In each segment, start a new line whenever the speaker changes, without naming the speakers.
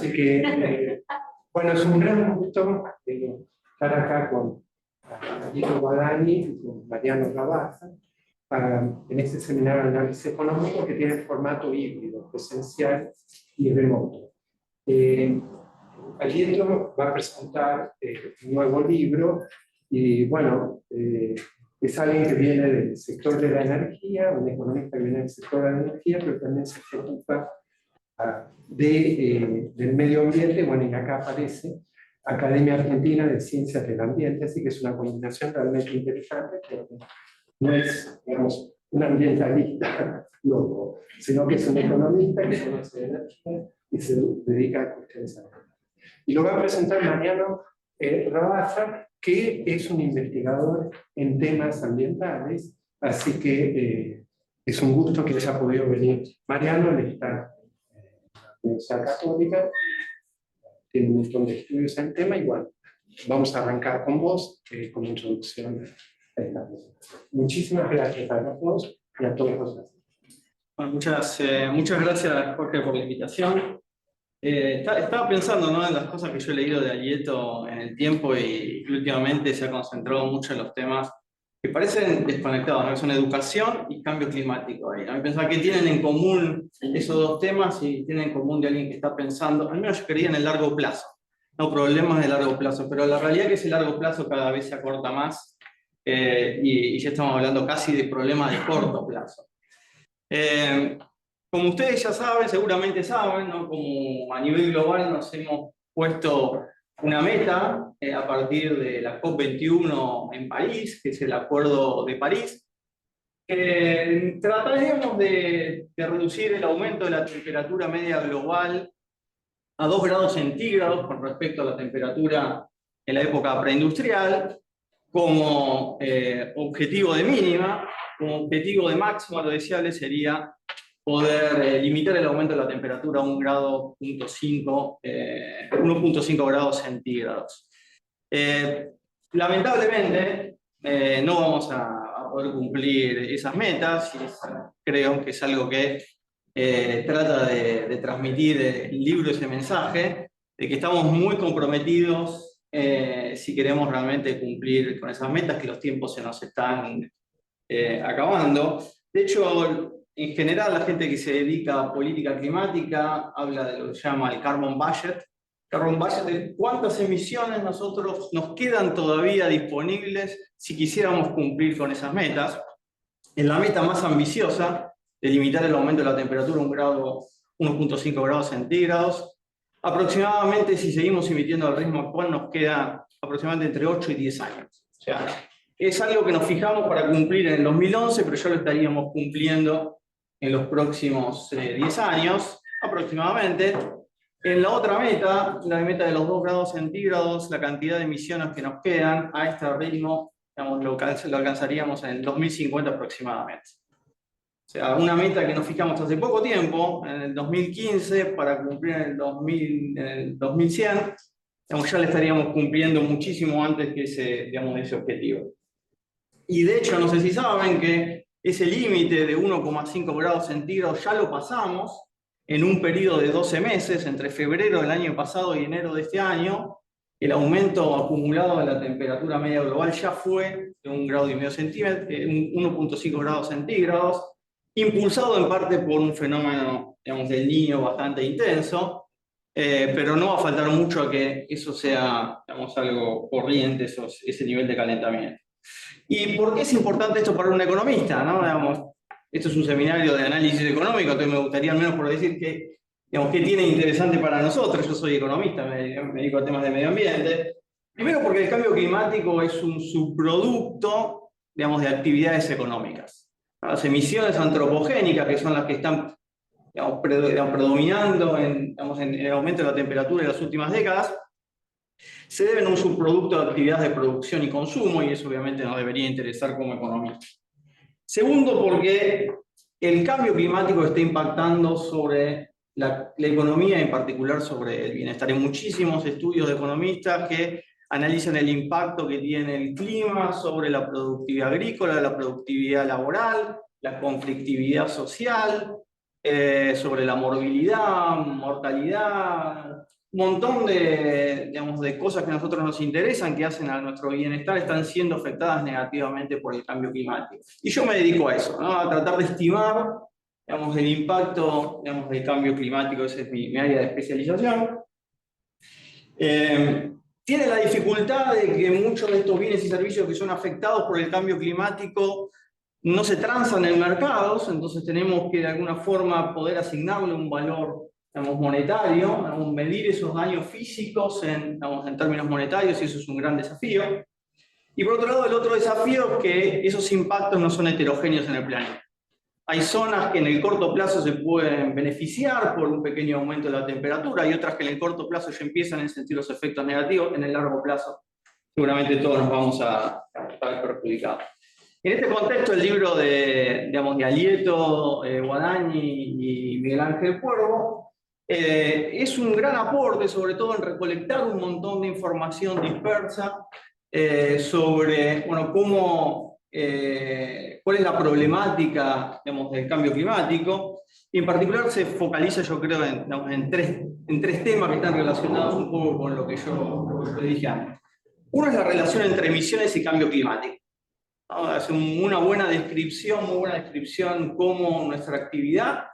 Así que, bueno, es un gran gusto estar acá con Guido Guadagni y con Mariano Rabasa en este seminario de análisis económico que tiene formato híbrido, presencial y remoto. Guido va a presentar un nuevo libro y, bueno, es alguien que viene del sector de la energía, un economista que viene del sector de la energía, pero también se ocupa del medio ambiente. Bueno, y acá aparece Academia Argentina de Ciencias del Ambiente, así que es una combinación realmente interesante, porque no es, digamos, un ambientalista loco, sino que es un economista que conoce de energía y se dedica a cuestiones ambientales. Y lo va a presentar Mariano Rabasa, que es un investigador en temas ambientales, así que es un gusto que haya podido venir. Mariano, él está en la Universidad Católica, tiene un montón de estudios en el tema, y bueno, vamos a arrancar con vos, con introducción a esta presentación. Muchísimas gracias a los dos y a todos los demás.
Bueno, muchas gracias, Jorge, por la invitación. Estaba pensando, ¿no?, en las cosas que yo he leído de Alieto en el tiempo, y últimamente se ha concentrado mucho en los temas que parecen desconectados, ¿no?, que son educación y cambio climático. Ahí, ¿no? Y pensaba qué tienen en común esos dos temas, y tienen en común de alguien que está pensando, al menos yo creía, en el largo plazo, no problemas de largo plazo, pero la realidad es que ese largo plazo cada vez se acorta más, y ya estamos hablando casi de problemas de corto plazo. Como ustedes ya saben, seguramente saben, ¿no?, como a nivel global nos hemos puesto una meta a partir de la COP21 en París, que es el Acuerdo de París. Trataríamos de reducir el aumento de la temperatura media global a 2 grados centígrados con respecto a la temperatura en la época preindustrial, como objetivo de mínima. Como objetivo de máxima, lo deseable sería poder limitar el aumento de la temperatura a 1,5 grados centígrados. Lamentablemente, no vamos a poder cumplir esas metas, y creo que es algo que trata de transmitir el libro, ese mensaje, de que estamos muy comprometidos si queremos realmente cumplir con esas metas, que los tiempos se nos están acabando. De hecho, en general, la gente que se dedica a política climática habla de lo que se llama el carbon budget. Carbon budget es cuántas emisiones nosotros nos quedan todavía disponibles si quisiéramos cumplir con esas metas. En la meta más ambiciosa, de limitar el aumento de la temperatura a 1,5 grados centígrados, aproximadamente, si seguimos emitiendo al ritmo actual, nos queda aproximadamente entre 8 y 10 años. O sea, es algo que nos fijamos para cumplir en el 2011, pero ya lo estaríamos cumpliendo en los próximos 10 años, aproximadamente. En la otra meta, la meta de los 2 grados centígrados, la cantidad de emisiones que nos quedan a este ritmo, digamos, lo alcanzaríamos en el 2050 aproximadamente. O sea, una meta que nos fijamos hace poco tiempo, en el 2015, para cumplir en el 2100, digamos, ya le estaríamos cumpliendo muchísimo antes que ese objetivo. Y de hecho, no sé si saben que ese límite de 1,5 grados centígrados ya lo pasamos en un periodo de 12 meses, entre febrero del año pasado y enero de este año. El aumento acumulado de la temperatura media global ya fue de 1,5 grados centígrados, 1,5 grados centígrados, impulsado en parte por un fenómeno, digamos, del Niño bastante intenso, pero no va a faltar mucho a que eso sea, digamos, algo corriente, ese nivel de calentamiento. ¿Y por qué es importante esto para un economista, ¿no? Digamos, esto es un seminario de análisis económico, entonces me gustaría al menos por decir que, digamos, qué tiene interesante para nosotros. Yo soy economista, me dedico a temas de medio ambiente. Primero porque el cambio climático es un subproducto, digamos, de actividades económicas. Las emisiones antropogénicas, que son las que están, digamos, predominando en el aumento de la temperatura en las últimas décadas, se deben a un subproducto de actividades de producción y consumo, y eso obviamente nos debería interesar como economistas. Segundo, porque el cambio climático está impactando sobre la economía, en particular sobre el bienestar. Hay muchísimos estudios de economistas que analizan el impacto que tiene el clima sobre la productividad agrícola, la productividad laboral, la conflictividad social, sobre la morbilidad, mortalidad, montón de, digamos, de cosas que a nosotros nos interesan, que hacen a nuestro bienestar, están siendo afectadas negativamente por el cambio climático. Y yo me dedico a eso, ¿no? A tratar de estimar, digamos, el impacto, digamos, del cambio climático. Esa es mi área de especialización. Tiene la dificultad de que muchos de estos bienes y servicios que son afectados por el cambio climático no se transan en mercados, entonces tenemos que de alguna forma poder asignarle un valor, digamos, monetario, digamos, medir esos daños físicos digamos, en términos monetarios, y eso es un gran desafío. Y por otro lado, el otro desafío es que esos impactos no son heterogéneos en el planeta. Hay zonas que en el corto plazo se pueden beneficiar por un pequeño aumento de la temperatura, y otras que en el corto plazo ya empiezan a sentir los efectos negativos. En el largo plazo seguramente todos nos vamos a ver perjudicados. En este contexto, el libro digamos, de Alieto, Guadagni y Miguel Ángel Cuervo es un gran aporte, sobre todo en recolectar un montón de información dispersa sobre, bueno, cuál es la problemática, digamos, del cambio climático. Y en particular se focaliza, yo creo, digamos, en tres temas que están relacionados un poco con lo que yo dije antes. Uno es la relación entre emisiones y cambio climático. Hace una buena descripción, muy buena descripción, cómo nuestra actividad,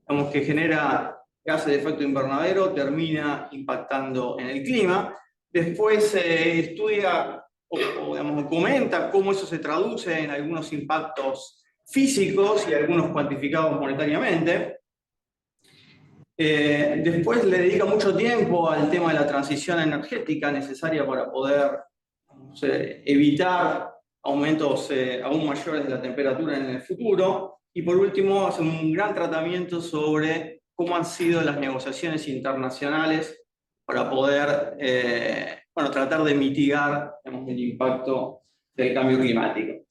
digamos, que genera gases de efecto invernadero, termina impactando en el clima. Después estudia digamos, comenta cómo eso se traduce en algunos impactos físicos y algunos cuantificados monetariamente. Después le dedica mucho tiempo al tema de la transición energética necesaria para poder, no sé, evitar aumentos aún mayores de la temperatura en el futuro. Y por último, hace un gran tratamiento sobre cómo han sido las negociaciones internacionales para poder bueno, tratar de mitigar, digamos, el impacto del cambio climático.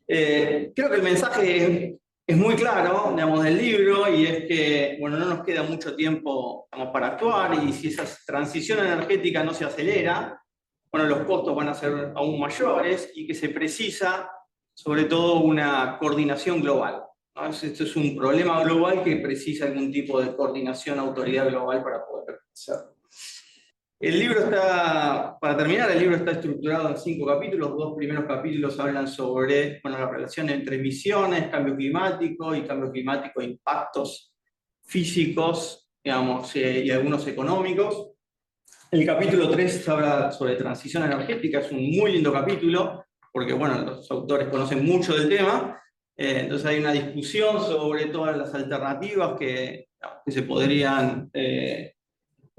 Creo que el mensaje es muy claro, digamos, del libro, y es que, bueno, no nos queda mucho tiempo, digamos, para actuar, y si esa transición energética no se acelera, bueno, los costos van a ser aún mayores, y que se precisa, sobre todo, una coordinación global, ¿no? Esto es un problema global que precisa algún tipo de coordinación, autoridad global para poder hacerlo. El libro está, para terminar, el libro está estructurado en 5 capítulos. 2 primeros capítulos hablan sobre, bueno, la relación entre emisiones, cambio climático e impactos físicos, digamos, y algunos económicos. El capítulo 3 habla sobre transición energética. Es un muy lindo capítulo, porque, bueno, los autores conocen mucho del tema. Entonces hay una discusión sobre todas las alternativas que se podrían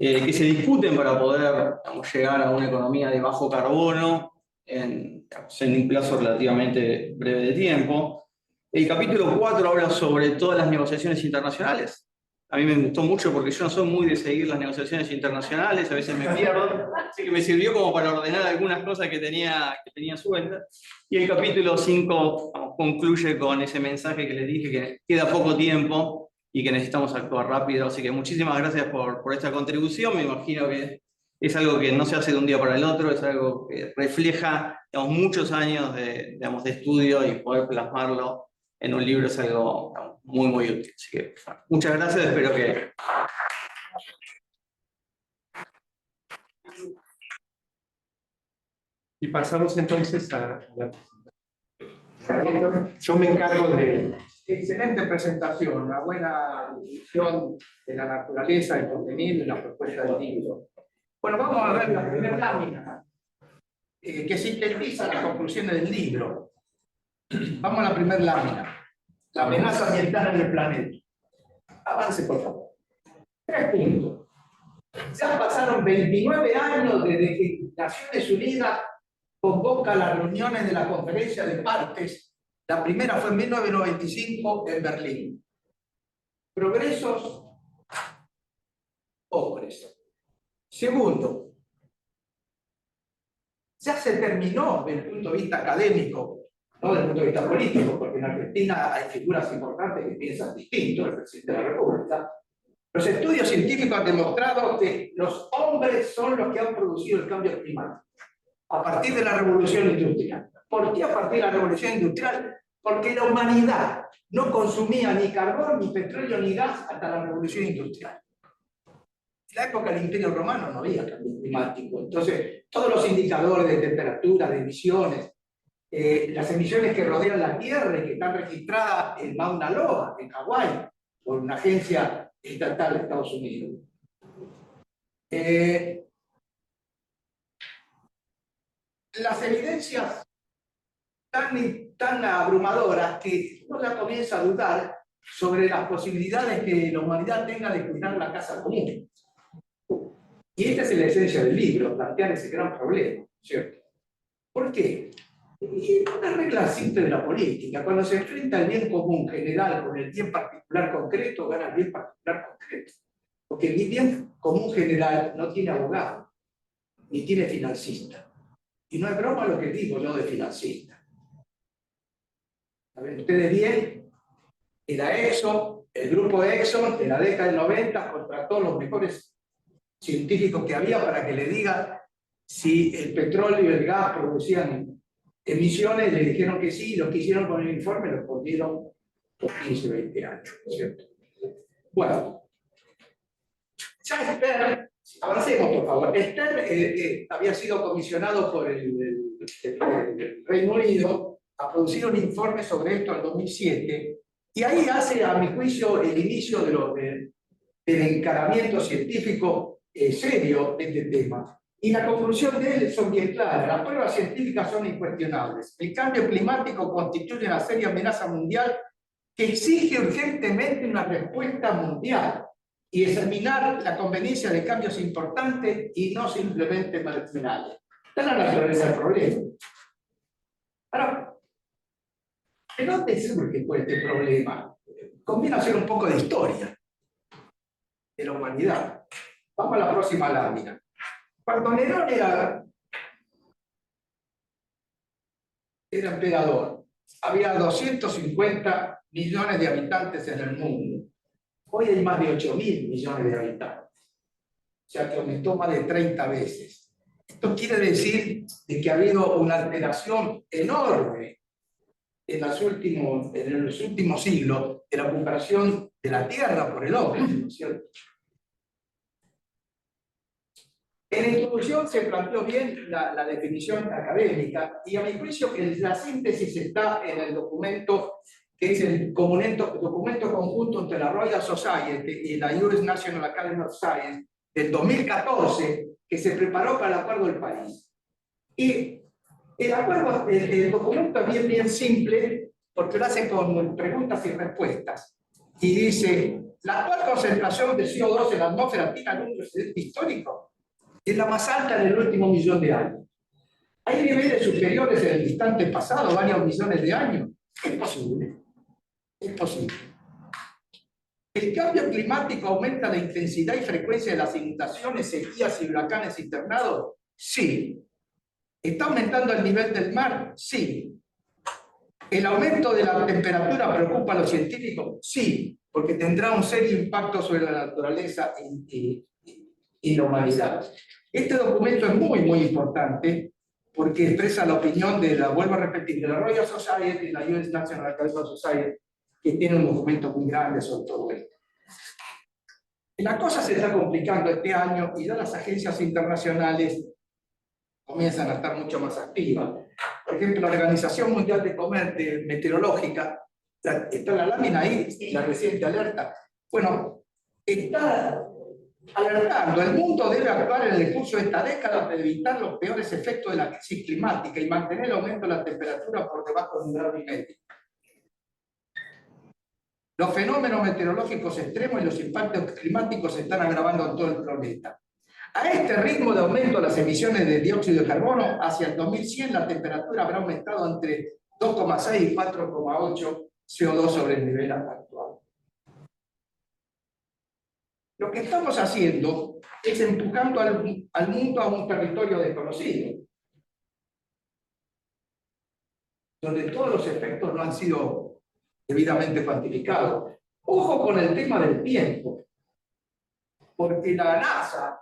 que se discuten para poder, digamos, llegar a una economía de bajo carbono en un plazo relativamente breve de tiempo. El capítulo 4 habla sobre todas las negociaciones internacionales. A mí me gustó mucho porque yo no soy muy de seguir las negociaciones internacionales, a veces me pierdo, así que me sirvió como para ordenar algunas cosas que tenía sueltas. Y el capítulo 5, vamos, concluye con ese mensaje que les dije, que queda poco tiempo y que necesitamos actuar rápido. Así que muchísimas gracias por esta contribución. Me imagino que es algo que no se hace de un día para el otro, es algo que refleja, digamos, muchos años digamos, de estudio, y poder plasmarlo en un libro es algo, digamos, muy, muy útil. Así que muchas gracias, espero que...
Y pasamos entonces a la presentación. Yo me encargo de... Excelente presentación, una buena visión de la naturaleza, el contenido y la propuesta del libro. Bueno, vamos a ver la primera lámina, que sintetiza las conclusiones del libro. Vamos a la primera lámina. La amenaza ambiental en el planeta. Avance, por favor. 3 puntos. Ya pasaron 29 años desde que Naciones Unidas convoca las reuniones de la Conferencia de Partes. La primera fue en 1995 en Berlín. Progresos, pobres. Segundo, ya se terminó desde el punto de vista académico, no desde el punto de vista político, porque en Argentina hay figuras importantes que piensan distinto, el presidente de la República. Los estudios científicos han demostrado que los hombres son los que han producido el cambio climático a partir de la revolución industrial. ¿Por qué a partir de la revolución industrial? Porque la humanidad no consumía ni carbón, ni petróleo, ni gas hasta la revolución industrial.
En la época del Imperio Romano no había cambio climático. Entonces, todos los indicadores de temperatura, de emisiones, las emisiones que rodean la Tierra y que están registradas en Mauna Loa, en Hawái, por una agencia estatal de Estados Unidos. Las evidencias tan abrumadoras que uno ya comienza a dudar sobre las posibilidades que la humanidad tenga de cuidar la casa común. Y esta es la esencia del libro, plantear ese gran problema, ¿cierto? ¿Por qué? Y una regla simple de la política: cuando se enfrenta el bien común general con el bien particular concreto, gana el bien particular concreto. Porque el bien común general no tiene abogado, ni tiene financista. Y no es broma lo que digo yo de financista. Saben ustedes bien, la Exxon, el grupo Exxon, en la década del 90 contrató los mejores científicos que había para que le digan si el petróleo y el gas producían emisiones. Le dijeron que sí, y lo que hicieron con el informe lo pondieron por 15, 20 años, ¿cierto? Bueno, ya Stern, avancemos por favor. Stern había sido comisionado por el Reino Unido a producir un informe sobre esto en 2007, y ahí hace, a mi juicio, el inicio del encaramiento científico serio de este tema. Y la conclusión de él son bien claras: las pruebas científicas son incuestionables. El cambio climático constituye una seria amenaza mundial que exige urgentemente una respuesta mundial y examinar la conveniencia de cambios importantes y no simplemente marginales. Esta es la naturaleza del problema. Ahora, ¿de dónde surge este problema? Conviene hacer un poco de historia de la humanidad. Vamos a la próxima lámina. Cuando Nerón era emperador, había 250 millones de habitantes en el mundo. Hoy hay más de 8.000 millones de habitantes. O sea que aumentó más de 30 veces. Esto quiere decir de que ha habido una alteración enorme en los últimos siglos de la ocupación de la tierra por el hombre, ¿no es cierto? En la introducción se planteó bien la definición académica, y a mi juicio la síntesis está en el documento que es el documento conjunto entre la Royal Society y la US National Academy of Science del 2014, que se preparó para el Acuerdo del París. Y el documento es bien simple, porque lo hace con preguntas y respuestas. Y dice: la actual concentración de CO2 en la atmósfera tiene algún precedente histórico. Es la más alta en el último millón de años. ¿Hay niveles superiores en el distante pasado, varios millones de años? Es posible. Es posible. ¿El cambio climático aumenta la intensidad y frecuencia de las inundaciones, sequías y huracanes internados? Sí. ¿Está aumentando el nivel del mar? Sí. ¿El aumento de la temperatura preocupa a los científicos? Sí, porque tendrá un serio impacto sobre la naturaleza y la humanidad. Este documento es muy importante porque expresa la opinión de vuelvo a repetir, de la Royal Society y la US National Academy of Science, que tiene un documento muy grande sobre todo esto. La cosa se está complicando este año y ya las agencias internacionales comienzan a estar mucho más activas. Por ejemplo, la Organización Mundial de Meteorológica, está la lámina ahí, la reciente alerta. Bueno, está alertando: el mundo debe actuar en el curso de esta década para evitar los peores efectos de la crisis climática y mantener el aumento de la temperatura por debajo de 1,5 grados. Los fenómenos meteorológicos extremos y los impactos climáticos se están agravando en todo el planeta. A este ritmo de aumento de las emisiones de dióxido de carbono, hacia el 2100 la temperatura habrá aumentado entre 2,6 y 4,8 CO2 sobre el nivel actual. Lo que estamos haciendo es empujando al mundo a un territorio desconocido, donde todos los efectos no han sido debidamente cuantificados. Ojo con el tema del tiempo, porque la NASA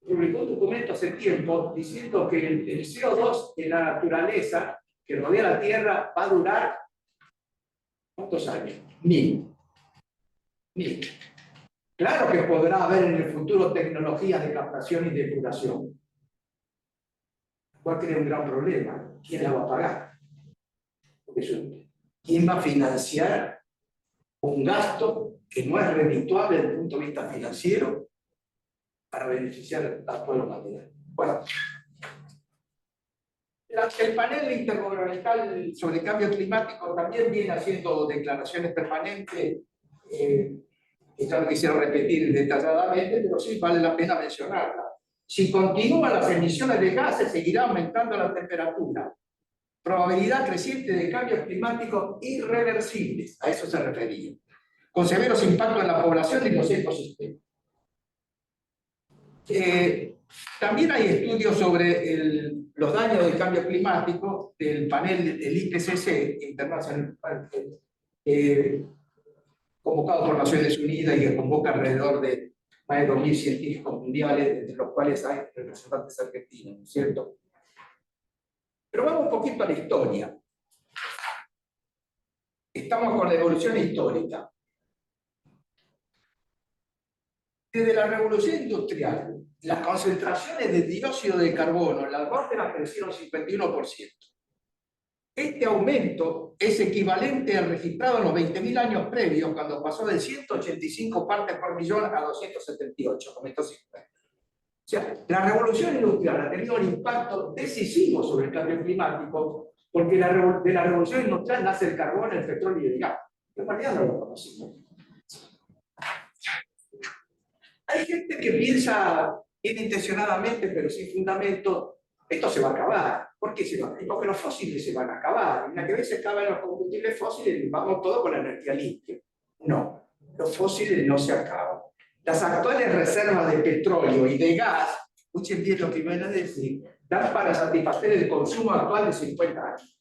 publicó un documento hace tiempo diciendo que el CO2 en la naturaleza que rodea la Tierra va a durar ¿cuántos años? 1000. Claro que podrá haber en el futuro tecnologías de captación y depuración. ¿Cuál crea un gran problema? ¿Quién la va a pagar? ¿Quién va a financiar un gasto que no es redituable desde el punto de vista financiero para beneficiar al pueblo mundial? Bueno, el panel intergubernamental sobre el cambio climático también viene haciendo declaraciones permanentes, que ya no quisiera repetir detalladamente, pero sí vale la pena mencionarla. Si continúan las emisiones de gases, seguirá aumentando la temperatura. Probabilidad creciente de cambios climáticos irreversibles, a eso se refería, con severos impactos en la población y los ecosistemas. También hay estudios sobre los daños del cambio climático del panel del IPCC internacional, convocado por Naciones Unidas y que convoca alrededor de más de 2.000 científicos mundiales, entre los cuales hay representantes argentinos, ¿no es cierto? Pero vamos un poquito a la historia. Estamos con la evolución histórica. Desde la revolución industrial, las concentraciones de dióxido de carbono en la atmósfera crecieron 51%. Este aumento es equivalente al registrado en los 20.000 años previos, cuando pasó de 185 partes por millón a 278, como estos 50. O sea, la revolución industrial ha tenido un impacto decisivo sobre el cambio climático, porque de la revolución industrial nace el carbón, el petróleo y el gas. En realidad no lo conocimos. Hay gente que piensa intencionadamente, pero sin fundamento, esto se va a acabar. ¿Por qué se va a acabar? Porque los fósiles se van a acabar. Y una vez se acaban los combustibles fósiles, vamos todo con la energía limpia. No, los fósiles no se acaban. Las actuales reservas de petróleo y de gas, escuchen bien lo que voy a decir, dan para satisfacer el consumo actual de 50 años.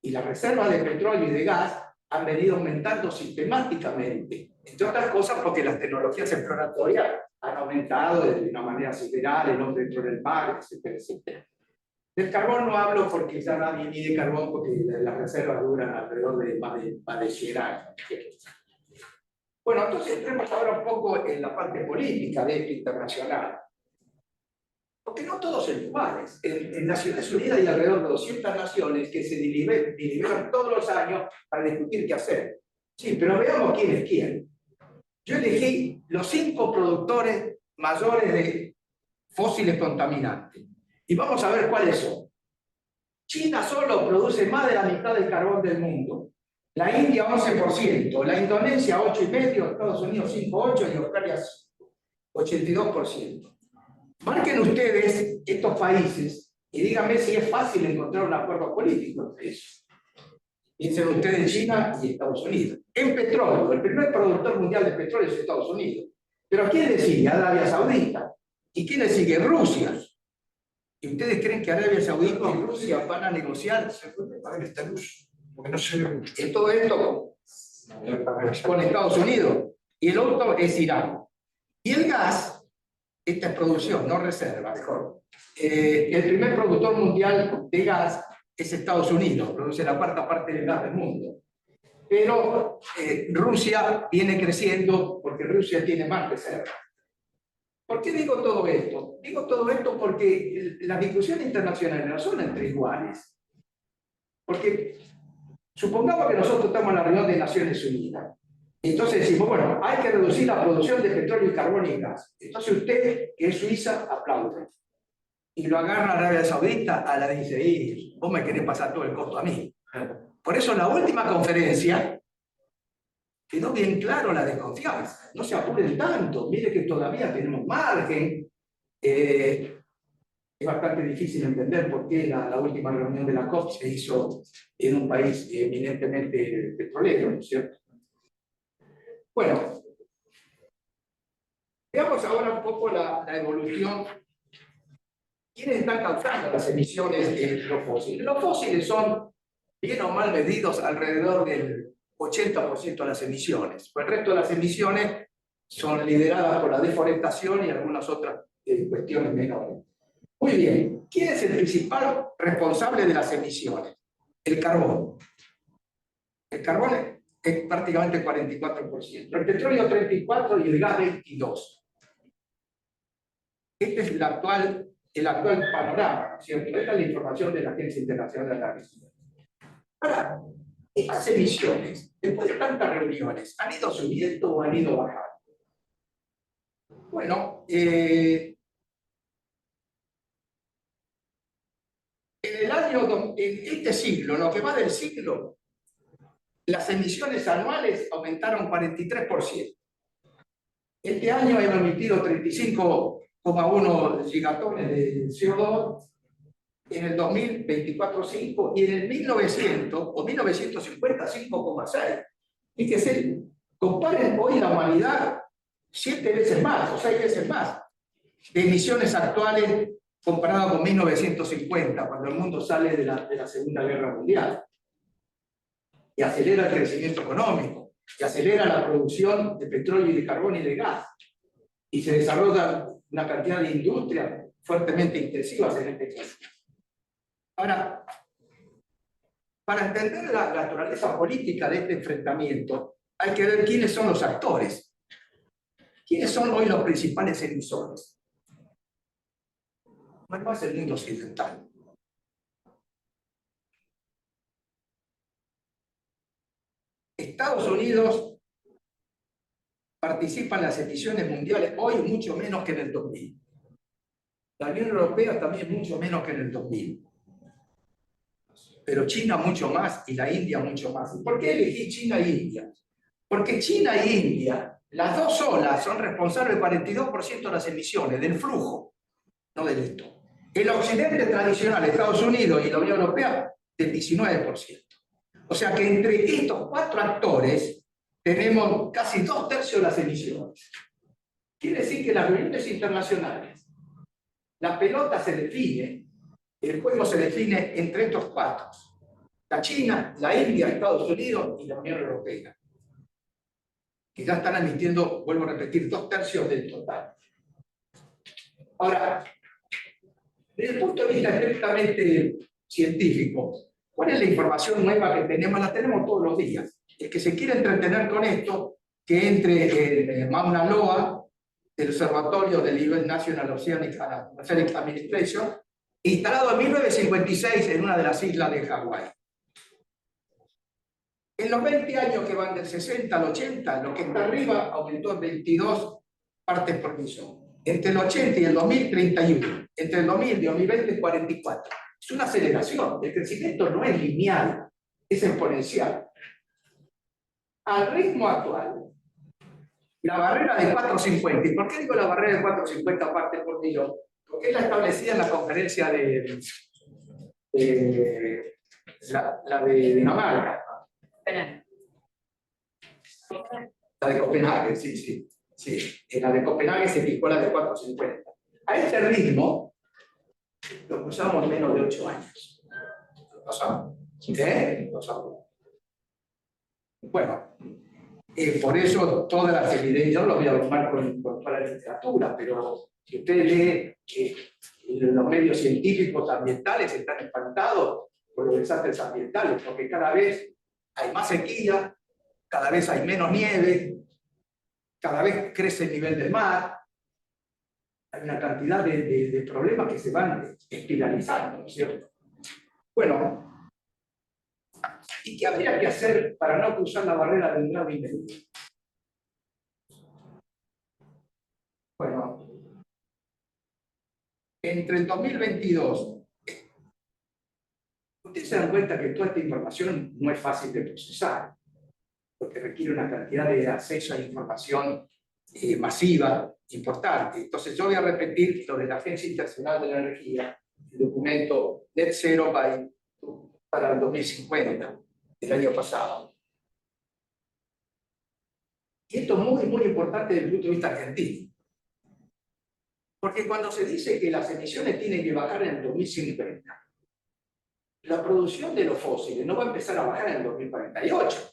Y las reservas de petróleo y de gas han venido aumentando sistemáticamente, entre otras cosas porque las tecnologías exploratorias han aumentado de una manera acelerada, el hombre dentro del mar, etcétera, etcétera. Del carbón no hablo porque ya nadie mide carbón, porque las reservas duran alrededor de más de 100 años. Bueno, entonces entremos ahora un poco en la parte política de esto internacional. Porque no todos son iguales. En Naciones Unidas hay alrededor de 200 naciones que se deliberan todos los años para discutir qué hacer. Sí, pero veamos quién es quién. Yo elegí los 5 productores mayores de fósiles contaminantes. Y vamos a ver cuáles son. China solo produce más de la mitad del carbón del mundo. La India 11%, la Indonesia 8,5%, Estados Unidos 5,8% y Australia 82%. Marquen ustedes estos países y díganme si es fácil encontrar un acuerdo político entre ellos. Piensen ustedes en China y Estados Unidos. En petróleo, el primer productor mundial de petróleo es Estados Unidos. Pero ¿quién le sigue? Arabia Saudita. ¿Y quién le sigue? Rusia. ¿Y ustedes creen que Arabia Saudita y Rusia van a negociar? Porque no se ve mucho. Y todo esto con Estados Unidos. Y el otro es Irán. Y el gas, esta es producción, no reserva, mejor. El primer productor mundial de gas es Estados Unidos, produce la cuarta parte del gas del mundo. Pero Rusia viene creciendo porque Rusia tiene más reservas. ¿Por qué digo todo esto? Digo todo esto porque las discusiones internacionales no son entre iguales. Porque supongamos que nosotros estamos en la reunión de Naciones Unidas. Entonces decimos, bueno, hay que reducir la producción de petróleo y carbón y gas. Entonces usted, que es Suiza, aplaude. Y lo agarra a Arabia Saudita, a la dice, y vos me querés pasar todo el costo a mí. Por eso en la última conferencia quedó bien claro la desconfianza. No se apuren tanto, mire que todavía tenemos margen. Es bastante difícil entender por qué la última reunión de la COP se hizo en un país eminentemente petrolero, ¿no es cierto? Bueno, veamos ahora un poco la evolución. ¿Quiénes están causando las emisiones de los fósiles? Los fósiles son, bien o mal medidos, alrededor del 80% de las emisiones. El resto de las emisiones son lideradas por la deforestación y algunas otras cuestiones menores. Muy bien, ¿quién es el principal responsable de las emisiones? El carbón. El carbón es prácticamente 44%. El petróleo 34% y el gas 22%. Este es el actual panorama, ¿no es cierto? Esta es la información de la Agencia Internacional de Análisis. Ahora, estas emisiones, después de tantas reuniones, ¿han ido subiendo o han ido bajando? Bueno, en este siglo, lo que va del siglo, las emisiones anuales aumentaron 43%. Este año hemos emitido 35,1 gigatones de CO2, en el 2000 24,5 y en el 1900 o 1950 5,6. Fíjense, comparen hoy la humanidad 7 veces más o 6 veces más de emisiones actuales comparado con 1950, cuando el mundo sale de la Segunda Guerra Mundial. Y acelera el crecimiento económico, y acelera la producción de petróleo y de carbón y de gas. Y se desarrolla una cantidad de industrias fuertemente intensivas en este caso. Ahora, para entender la naturaleza política de este enfrentamiento, hay que ver quiénes son los actores. ¿Quiénes son hoy los principales emisores? No es más el mundo occidental. Estados Unidos participa en las emisiones mundiales hoy mucho menos que en el 2000. La Unión Europea también mucho menos que en el 2000. Pero China mucho más y la India mucho más. ¿Por qué elegí China e India? Porque China e India, las dos solas, son responsables del 42% de las emisiones, del flujo, no del esto. El occidente tradicional, Estados Unidos y la Unión Europea, del 19%. O sea que entre estos cuatro actores tenemos casi 2/3 de las emisiones. Quiere decir que las reuniones internacionales, la pelota se define, el juego se define entre estos cuatro: la China, la India, Estados Unidos y la Unión Europea, que ya están emitiendo, vuelvo a repetir, 2/3 del total. Ahora, desde el punto de vista estrictamente científico, ¿cuál es la información nueva que tenemos? La tenemos todos los días. El que se quiere entretener con esto, que entre en Mauna Loa, el Observatorio del US National Oceanic Administration, instalado en 1956 en una de las islas de Hawái. En los 20 años que van del 60 al 80, lo que está arriba aumentó en 22 partes por millón. Entre el 80 y el 2000, 31. Entre el 2000 y el 2020, 44. Es una aceleración. El crecimiento no es lineal, es exponencial. Al ritmo actual, la barrera de 450. ¿Y por qué digo la barrera de 450 partes por millón? Porque es la establecida en la conferencia la de Dinamarca. La de Copenhague, sí. En la de Copenhague se fijó la de 450. A este ritmo, lo cruzamos en menos de 8 años. ¿Lo pasamos? Lo pasamos. Bueno, por eso todas las evidencias, yo lo voy a tomar con toda la literatura, pero si usted lee los medios científicos ambientales están espantados por los desastres ambientales, porque cada vez hay más sequía, cada vez hay menos nieve, cada vez crece el nivel del mar, hay una cantidad de problemas que se van espiralizando, ¿no es cierto? Bueno, ¿y qué habría que hacer para no cruzar la barrera del 1,5 grados? Bueno, entre el 2022, ustedes se dan cuenta que toda esta información no es fácil de procesar, porque requiere una cantidad de acceso a información masiva, importante. Entonces yo voy a repetir lo de la Agencia Internacional de la Energía, el documento Net Zero para el 2050, el año pasado. Y esto es muy, muy importante desde el punto de vista argentino. Porque cuando se dice que las emisiones tienen que bajar en el 2050, la producción de los fósiles no va a empezar a bajar en el 2048.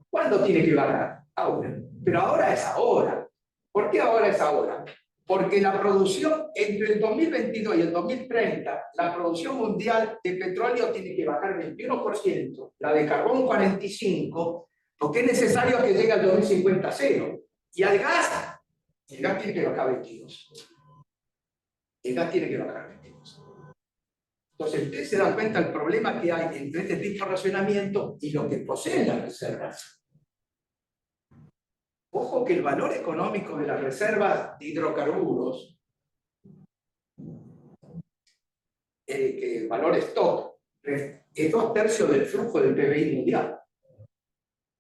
¿Cuándo tiene que bajar? Ahora. Pero ahora es ahora. ¿Por qué ahora es ahora? Porque la producción entre el 2022 y el 2030, la producción mundial de petróleo tiene que bajar 21%, la de carbón 45%, Porque es necesario que llegue al 2050 a cero. Y al gas, el gas tiene que bajar 22. El gas tiene que bajar 22. Entonces, usted se da cuenta del problema que hay entre este tipo de racionamiento y lo que poseen las reservas. Ojo que el valor económico de las reservas de hidrocarburos, que el valor stock, es 2/3 del flujo del PBI mundial.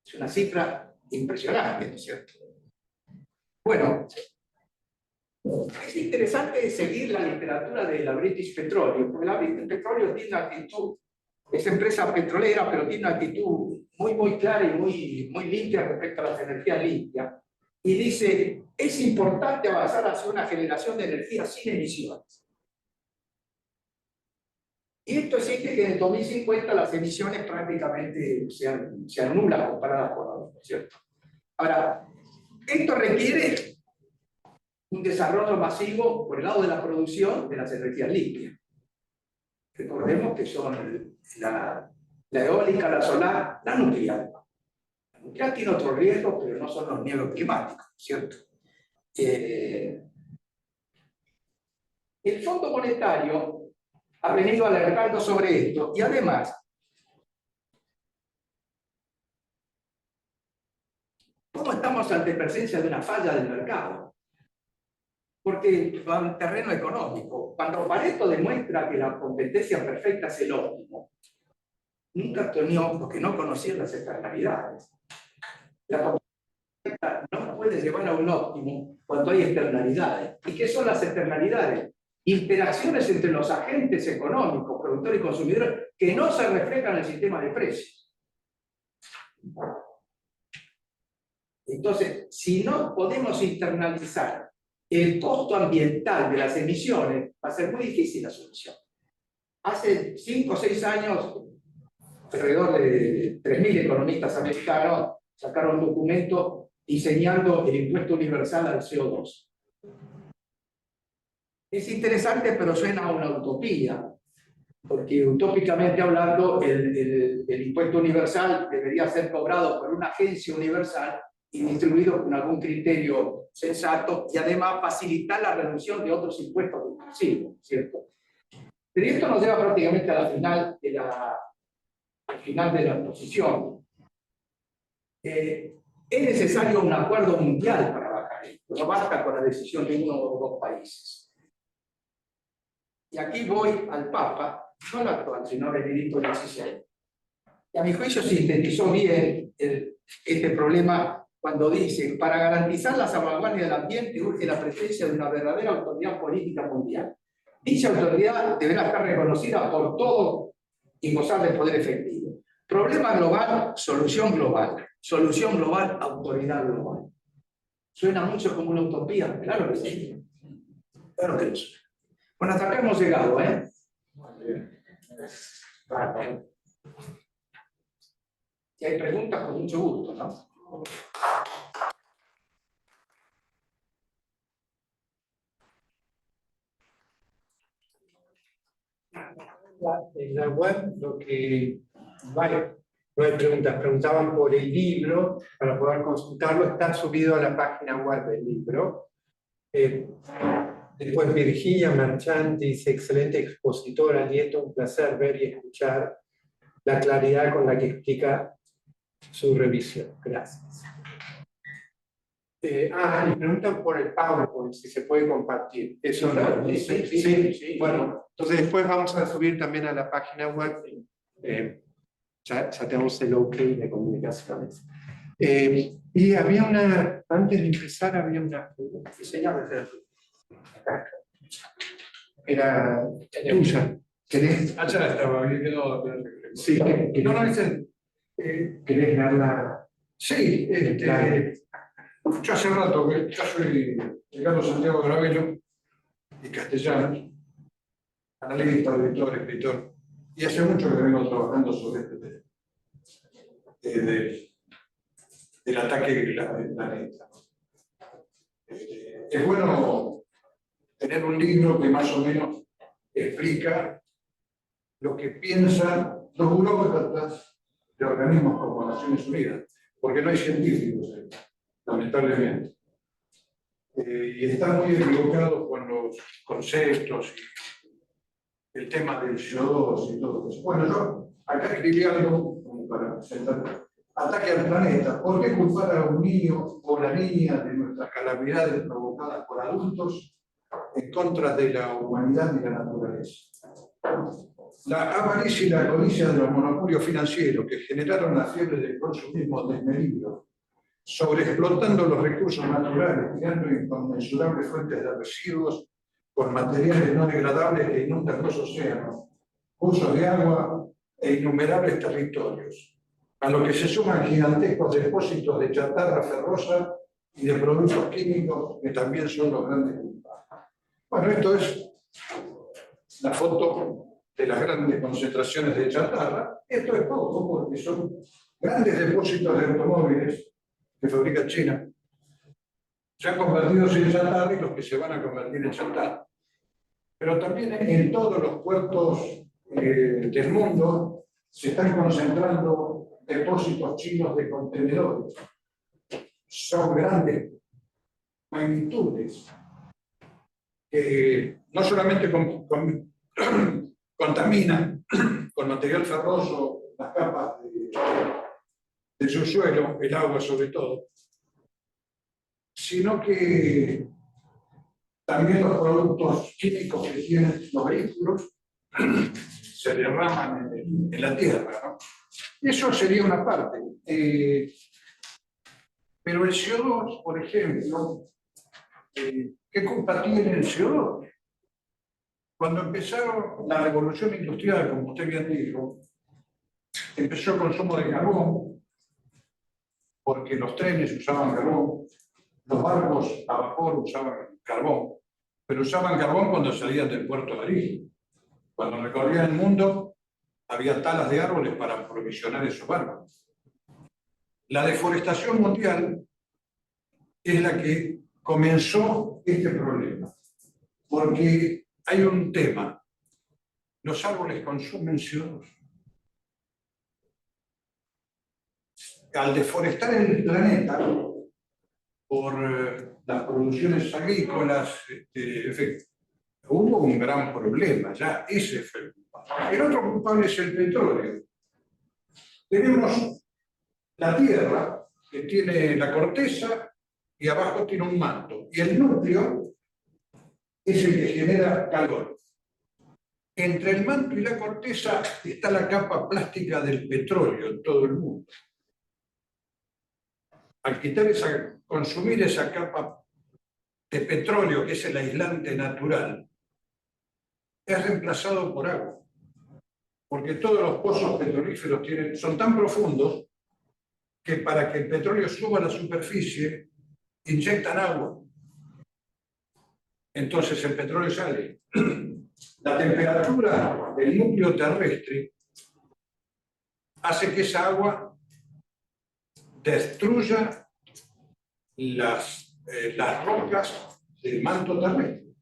Es una cifra impresionante, ¿no es cierto? Bueno, es interesante seguir la literatura de la British Petroleum, porque la British Petroleum tiene una actitud, es empresa petrolera, pero tiene una actitud muy clara y muy limpia respecto a las energías limpias. Y dice, es importante avanzar hacia una generación de energía sin emisiones. Y esto exige que en el 2050 las emisiones prácticamente sean nulas comparadas con ahora, ¿no es cierto? Ahora, esto requiere un desarrollo masivo por el lado de la producción de las energías limpias. Recordemos que son la eólica, la solar, la nuclear. La nuclear tiene otros riesgos, pero no son los riesgos climáticos, ¿cierto? El Fondo Monetario ha venido alertando sobre esto y además ¿cómo estamos ante presencia de una falla del mercado? Porque va al terreno económico. Cuando Pareto demuestra que la competencia perfecta es el óptimo, nunca tenió, porque no conocía las externalidades. La competencia perfecta no puede llevar a un óptimo cuando hay externalidades. ¿Y qué son las externalidades? Interacciones entre los agentes económicos, productores y consumidores, que no se reflejan en el sistema de precios. Entonces, si no podemos internalizar el costo ambiental de las emisiones, va a ser muy difícil la solución. Hace 5 o 6 años, alrededor de 3.000 economistas americanos sacaron un documento diseñando el impuesto universal al CO2. Es interesante, pero suena a una utopía, porque utópicamente hablando, el impuesto universal debería ser cobrado por una agencia universal y distribuido con algún criterio sensato, y además facilitar la reducción de otros impuestos inclusivos, ¿cierto? Pero esto nos lleva prácticamente a la final de la exposición. Es necesario un acuerdo mundial para bajar esto, no basta con la decisión de uno o dos países. Y aquí voy al Papa, no el actual, sino Benedicto XVI. Y a mi juicio sintetizó bien este problema cuando dice, para garantizar la salvaguardia del ambiente urge la presencia de una verdadera autoridad política mundial. Dicha autoridad deberá estar reconocida por todos y gozar de poder efectivo. Problema global, solución global. Solución global, autoridad global. ¿Suena mucho como una utopía? Claro que sí. Claro que lo suena. Bueno, hasta acá hemos llegado, ¿eh? Si hay preguntas, con mucho gusto, ¿no?
En la web lo que no hay preguntas, preguntaban por el libro, para poder consultarlo, está subido a la página web del libro. Después Virginia Marchant dice, excelente expositora, Nieto, un placer ver y escuchar la claridad con la que explica su revisión. Gracias. Y preguntan por el PowerPoint, si se puede compartir. Eso no. Sí. Bueno, entonces después vamos a subir también a la página web. Ya tenemos el OK de comunicaciones. Y había antes de empezar, había una pregunta. Era tuya. ¿Querés?
Ya estaba, había quedado.
Sí, ¿querés darla?
Sí, yo hace rato que yo soy Ricardo Santiago Gravelo, y castellano, analista, director, escritor, y hace mucho que vengo trabajando sobre del ataque del planeta. Es bueno tener un libro que más o menos explica lo que piensan los burócratas de organismos como Naciones Unidas. porque no hay científicos, lamentablemente. Y están muy equivocados con los conceptos y el tema del CO2 y todo eso. Bueno, yo acá escribí algo como para sentar. Ataque al planeta. ¿Por qué culpar a un niño o la niña de nuestras calamidades provocadas por adultos en contra de la humanidad y la naturaleza? La avaricia y la codicia de los monopolios financieros que generaron la fiebre del consumismo desmedido, sobreexplotando los recursos naturales, creando inconmensurables fuentes de residuos con materiales no degradables que inundan los océanos, cursos de agua e innumerables territorios, a lo que se suman gigantescos depósitos de chatarra ferrosa y de productos químicos que también son los grandes culpables. Bueno, esto es la foto de las grandes concentraciones de chatarra. Esto es poco, porque son grandes depósitos de automóviles que fabrica China. Se han convertido en chatarra y los que se van a convertir en chatarra. Pero también en todos los puertos del mundo se están concentrando depósitos chinos de contenedores. Son grandes magnitudes que no solamente contaminan con material ferroso las capas de su suelo, el agua sobre todo, sino que también los productos químicos que tienen los vehículos se derraman en la tierra, ¿no? Eso sería una parte. Pero el CO2, por ejemplo, ¿qué culpa tiene el CO2? Cuando empezaron la revolución industrial, como usted bien dijo, empezó el consumo de carbón, porque los trenes usaban carbón, los barcos a vapor usaban carbón, pero usaban carbón cuando salían del puerto de Arica. Cuando recorrían el mundo, había talas de árboles para aprovisionar esos barcos. La deforestación mundial es la que comenzó este problema, porque hay un tema: los árboles consumen CO2. Al deforestar el planeta por las producciones agrícolas, hubo un gran problema, ya ese fue el culpable. El otro culpable es el petróleo. Tenemos la Tierra, que tiene la corteza y abajo tiene un manto, y el núcleo es el que genera calor. Entre el manto y la corteza está la capa plástica del petróleo en todo el mundo. Al consumir esa capa de petróleo, que es el aislante natural, es reemplazado por agua. Porque todos los pozos petrolíferos son tan profundos que para que el petróleo suba a la superficie, inyectan agua. Entonces el petróleo sale. La temperatura del núcleo terrestre hace que esa agua destruya las rocas del manto terrestre.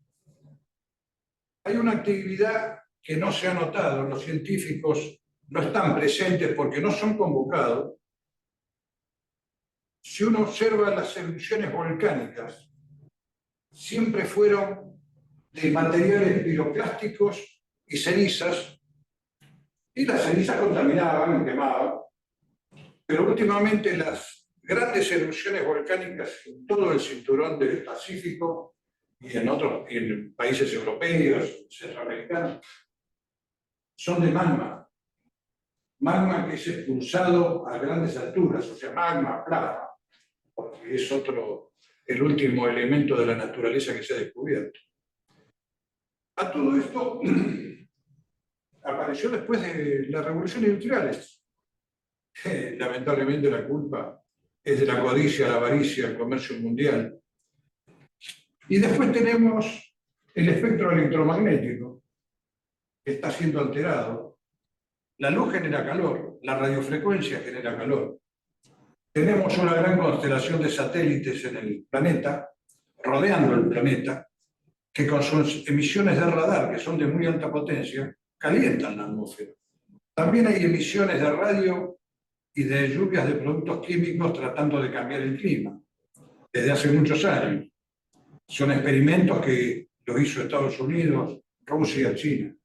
Hay una actividad que no se ha notado, los científicos no están presentes porque no son convocados. Si uno observa las erupciones volcánicas, siempre fueron de materiales piroclásticos y cenizas, y las cenizas contaminaban y quemaban. Pero últimamente las grandes erupciones volcánicas en todo el cinturón del Pacífico y en países europeos, centroamericanos, son de magma. Magma que es expulsado a grandes alturas, o sea, magma, plasma, porque es el último elemento de la naturaleza que se ha descubierto. A todo esto apareció después de la revolución industrial. Lamentablemente la culpa es de la codicia, la avaricia, el comercio mundial. Y después tenemos el espectro electromagnético, que está siendo alterado. La luz genera calor, la radiofrecuencia genera calor. Tenemos una gran constelación de satélites en el planeta, rodeando el planeta, que con sus emisiones de radar, que son de muy alta potencia, calientan la atmósfera. También hay emisiones de radio y de lluvias de productos químicos tratando de cambiar el clima, desde hace muchos años. Son experimentos que los hizo Estados Unidos, Rusia, China.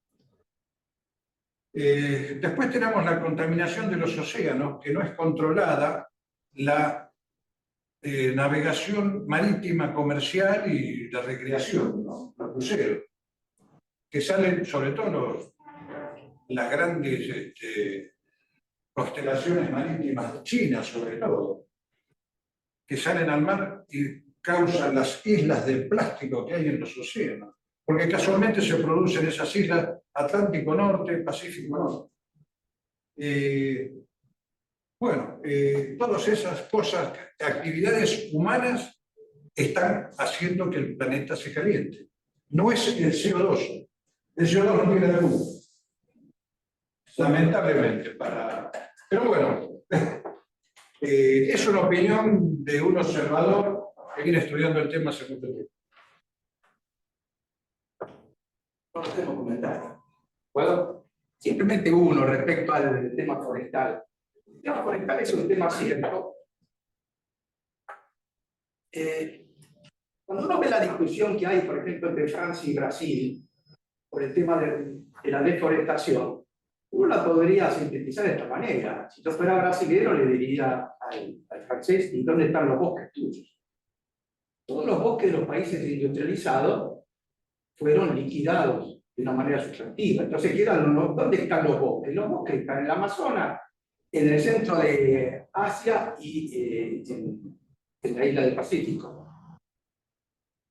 Después tenemos la contaminación de los océanos, que no es controlada, la navegación marítima comercial y la recreación, ¿no? Los cruceros, que salen sobre todo las grandes constelaciones marítimas de China, sobre todo, que salen al mar y causan las islas del plástico que hay en los océanos, porque casualmente se producen esas islas Atlántico Norte, Pacífico Norte. Todas esas cosas, actividades humanas, están haciendo que el planeta se caliente. No es el CO2. El CO2 no tiene la culpa. Lamentablemente. Pero bueno, es una opinión de un observador que viene estudiando el tema hace mucho tiempo.
No tengo comentario.
¿Puedo?
Simplemente uno respecto al tema forestal. El tema forestal es un tema cierto. Cuando uno ve la discusión que hay, por ejemplo, entre Francia y Brasil, por el tema de la deforestación, uno la podría sintetizar de esta manera. Si yo fuera brasileño, le diría al francés: ¿y dónde están los bosques tuyos? Todos los bosques de los países industrializados fueron liquidados de una manera sustantiva. Entonces, ¿dónde están los bosques? Los bosques están en el Amazonas, en el centro de Asia y en la isla del Pacífico.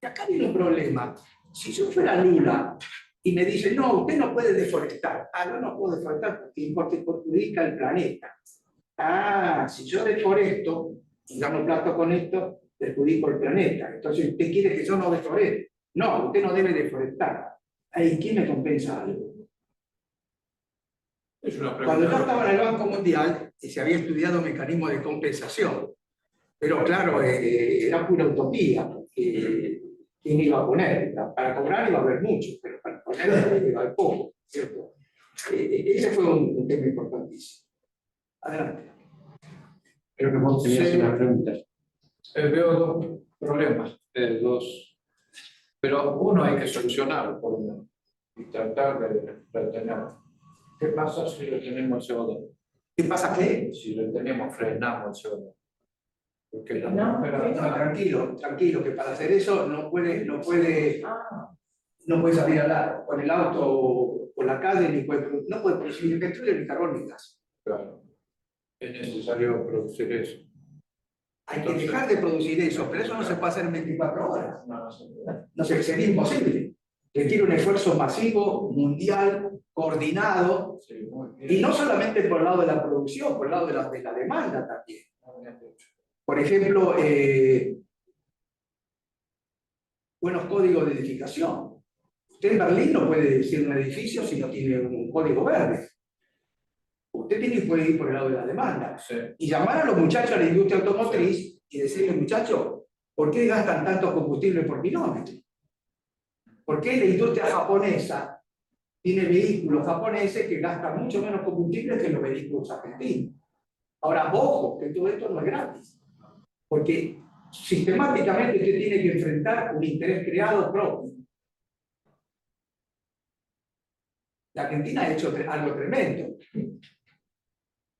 Y acá viene un problema. Si yo fuera Lula y me dice: no, usted no puede deforestar. Yo no puedo deforestar porque perjudica el planeta. Si yo deforesto y gano plata con esto, perjudico el planeta. Entonces, ¿usted quiere que yo no deforeste? No, usted no debe deforestar. ¿Quién me compensa algo?
Es una pregunta.
Cuando yo estaba en el Banco Mundial, se había estudiado mecanismos de compensación. Pero claro, era pura utopía, porque ¿quién iba a poner? Para cobrar iba a haber mucho, pero para poner iba a haber poco, ¿cierto? Ese fue un tema importantísimo. Adelante.
Creo que vos tenías una pregunta.
Veo dos problemas, pero uno hay que solucionarlo por uno y tratar de retenerlo. ¿Qué pasa si retenemos el CO2?
¿Qué pasa qué?
Si retenemos, frenamos el CO2. Porque la
No,
atmósfera-
tranquilo, que para hacer eso no puede salir con el auto o por la calle, no puede producir ni petróleo, ni carbón, ni gas.
Claro, es necesario producir eso.
Hay que dejar de producir eso, pero eso no se puede hacer en 24 horas. No sé, sería imposible. Requiere un esfuerzo masivo, mundial, coordinado,
Sí, muy bien.
y no solamente por el lado de la producción, por el lado de la demanda también. Por ejemplo, buenos códigos de edificación. Usted en Berlín no puede decir un edificio si no tiene un código verde. Usted puede ir por el lado de la demanda.
Sí.
Y llamar a los muchachos de la industria automotriz y decirles: muchachos, ¿por qué gastan tanto combustible por kilómetro? ¿Por qué la industria japonesa tiene vehículos japoneses que gastan mucho menos combustible que los vehículos argentinos? Ahora, ojo, que todo esto no es gratis, porque sistemáticamente usted tiene que enfrentar un interés creado propio. La Argentina ha hecho algo tremendo.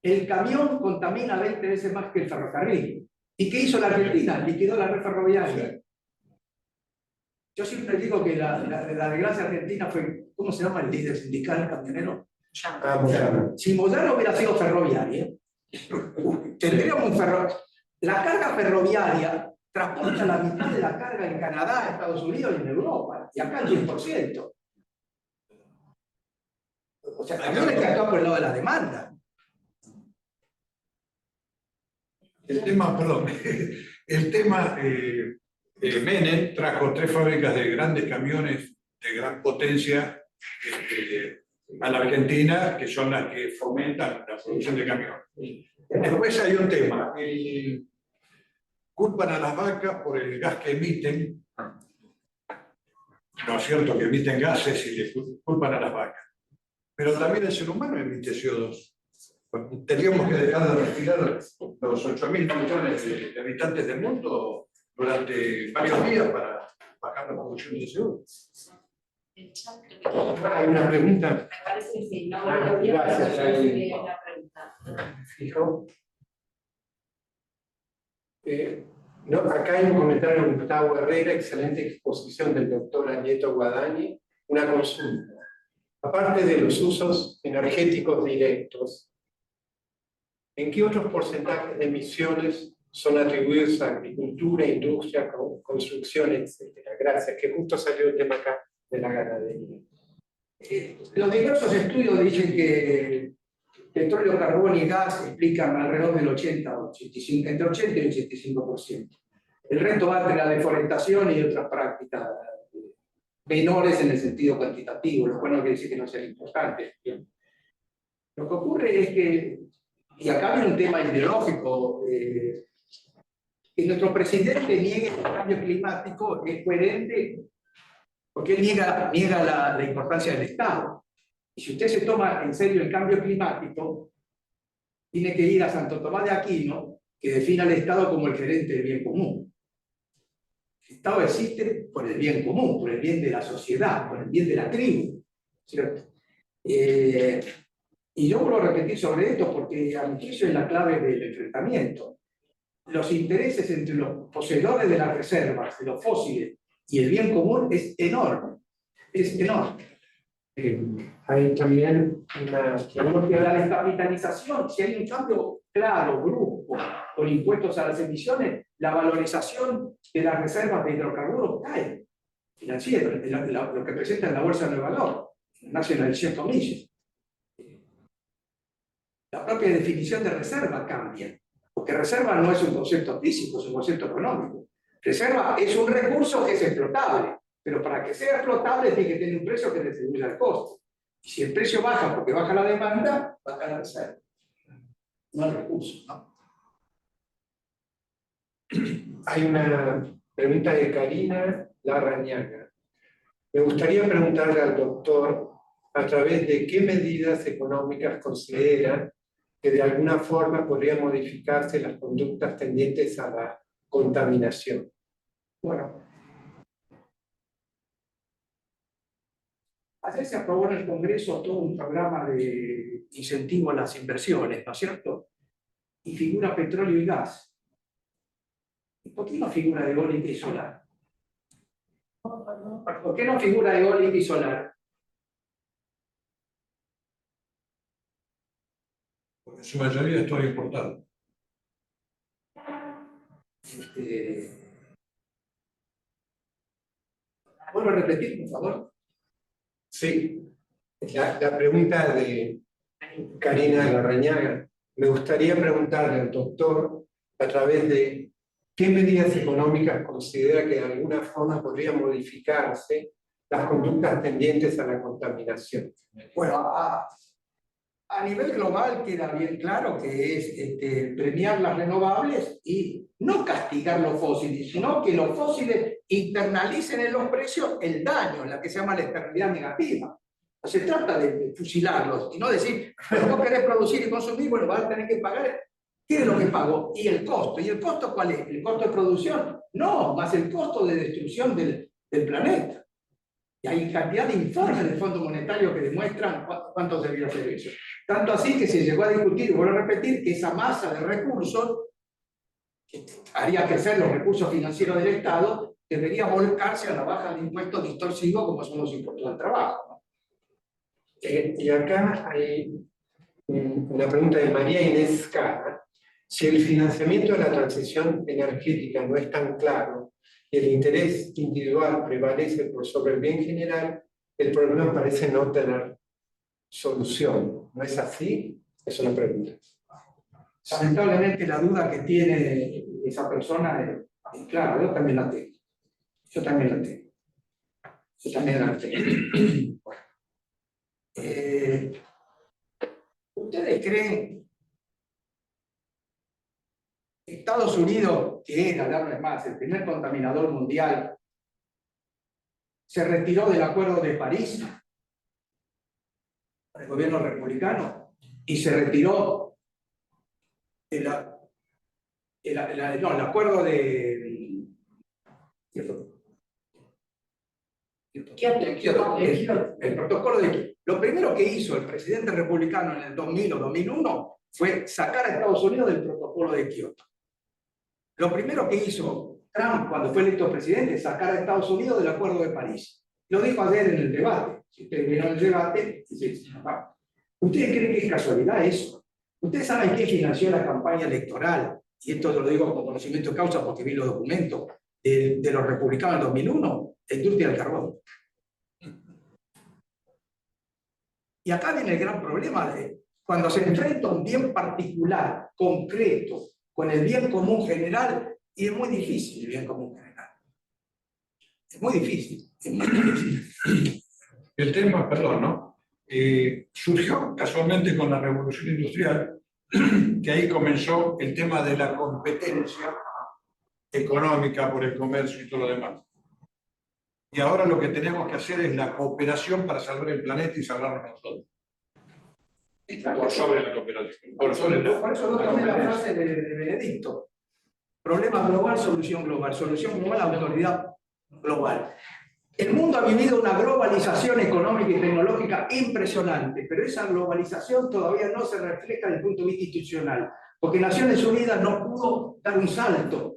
El camión contamina 20 veces más que el ferrocarril. ¿Y qué hizo la Argentina? Liquidó la red ferroviaria. Yo siempre digo que la desgracia argentina fue, ¿cómo se llama el líder sindical camionero?
Moyano.
Si Moyano hubiera sido ferroviaria, tendríamos un ferrocarril. La carga ferroviaria transporta la mitad de la carga en Canadá, Estados Unidos y en Europa, y acá el 10%. O sea, también hay que actuar por el lado de la demanda.
El tema, Menem trajo 3 fábricas de grandes camiones de gran potencia a la Argentina, que son las que fomentan la producción de camiones. Después hay un tema, culpan a las vacas por el gas que emiten, no es cierto que emiten gases y le culpan a las vacas, pero también el ser humano emite CO2. Tendríamos que dejar de respirar los 8.000 millones de habitantes del mundo durante varios días para bajar la producción de CO2.
El chat creo que-
Hay una pregunta.
Me parece que sí, no
Ah,
veo bien,
gracias,
pero yo
ahí.
leí la pregunta.
Fijo. No, acá hay un comentario de Gustavo Herrera, excelente exposición del doctor Anieto Guadagni. Una consulta. Aparte de los usos energéticos directos, ¿en qué otros porcentajes de emisiones son atribuidos a agricultura, industria, construcción, etcétera? Gracias, que justo salió el tema acá de la ganadería.
Los diversos estudios dicen que petróleo, carbón y gas explican alrededor del 80 o 85, entre 80 y 85%. El resto va entre la deforestación y otras prácticas menores en el sentido cuantitativo, lo cual no quiere decir que no sean importantes. Lo que ocurre es que, y acá hay un tema ideológico, que nuestro presidente niegue el cambio climático es coherente porque él niega la importancia del Estado. Y si usted se toma en serio el cambio climático, tiene que ir a Santo Tomás de Aquino, que define al Estado como el gerente del bien común. El Estado existe por el bien común, por el bien de la sociedad, por el bien de la tribu, ¿cierto? Y yo vuelvo a repetir sobre esto porque a mi juicio es la clave del enfrentamiento. Los intereses entre los poseedores de las reservas, de los fósiles, y el bien común es enorme. Es enorme.
Hay también una
Porque la descapitalización, si hay un cambio claro, brusco, con impuestos a las emisiones, la valorización de las reservas de hidrocarburos cae. Financiero, lo que presenta en la Bolsa de Nueva York, National Commission. La propia definición de reserva cambia. Porque reserva no es un concepto físico, es un concepto económico. Reserva es un recurso que es explotable, pero para que sea explotable tiene que tener un precio que distribuya el costo. Y si el precio baja porque baja la demanda, baja la reserva. No el recurso, ¿no?
Hay una pregunta de Karina Larrañaga. Me gustaría preguntarle al doctor a través de qué medidas económicas considera que de alguna forma podrían modificarse las conductas tendientes a la contaminación.
Bueno, ayer se aprobó en el Congreso todo un programa de incentivo a las inversiones, ¿no es cierto? Y figura petróleo y gas. ¿Y por qué no figura eólica y solar? ¿Por qué no figura eólica y solar?
Porque su mayoría es todo importado.
¿Vuelvo a repetir, por favor?
Sí, la pregunta de Karina Larrañaga. Me gustaría preguntarle al doctor a través de qué medidas económicas considera que de alguna forma podrían modificarse las conductas tendientes a la contaminación.
Bueno, a nivel global queda bien claro que es premiar las renovables y no castigar los fósiles, sino que los fósiles internalicen en los precios el daño, la que se llama la externalidad negativa. No se trata de fusilarlos y no decir, pero vos querés producir y consumir, bueno, vas a tener que pagar. ¿Qué es lo que pago? Y el costo. ¿Y el costo cuál es? ¿El costo de producción? No, más el costo de destrucción del planeta. Y hay cantidad de informes del Fondo Monetario que demuestran cuánto debió hacer eso. Tanto así que se llegó a discutir, y vuelvo a repetir, que esa masa de recursos, que haría crecer los recursos financieros del Estado, debería volcarse a la baja de impuestos distorsivos como son los impuestos al trabajo, ¿no?
Y acá hay una pregunta de María Inés Cara. Si el financiamiento de la transición energética no es tan claro y el interés individual prevalece por sobre el bien general, el problema parece no tener solución. ¿No es así? Es una pregunta.
Lamentablemente la duda que tiene esa persona es clara, yo también la tengo. Yo también la tengo. Yo también la tengo. Bueno. ¿Ustedes creen que Estados Unidos, que era, una vez más, el primer contaminador mundial, se retiró del Acuerdo de París? ¿El gobierno republicano? y se retiró el acuerdo de el protocolo de Kioto. Lo primero que hizo el presidente republicano en el 2000 o 2001 fue sacar a Estados Unidos del protocolo de Kioto. Lo primero que hizo Trump cuando fue electo presidente es sacar a Estados Unidos del Acuerdo de París. Lo dijo ayer en el debate. Si ustedes vieron el debate, ¿ustedes creen que es casualidad eso? ¿Ustedes saben quién financió la campaña electoral? Y esto lo digo con conocimiento de causa porque vi los documentos de los republicanos en 2001, la industria del carbón. Y acá viene el gran problema de cuando se enfrenta un bien particular, concreto, con el bien común general, y es muy difícil el bien común general. Es muy difícil. Es muy difícil.
El tema, perdón, ¿no? Surgió casualmente con la revolución industrial, que ahí comenzó el tema de la competencia económica por el comercio y todo lo demás. Y ahora lo que tenemos que hacer es la cooperación para salvar el planeta y salvarnos nosotros. Por sobre la cooperación. Por
eso no tomé la frase de Benedicto. Problema global, solución global. Solución global, autoridad global. El mundo ha vivido una globalización económica y tecnológica impresionante, pero esa globalización todavía no se refleja desde el punto de vista institucional, porque Naciones Unidas no pudo dar un salto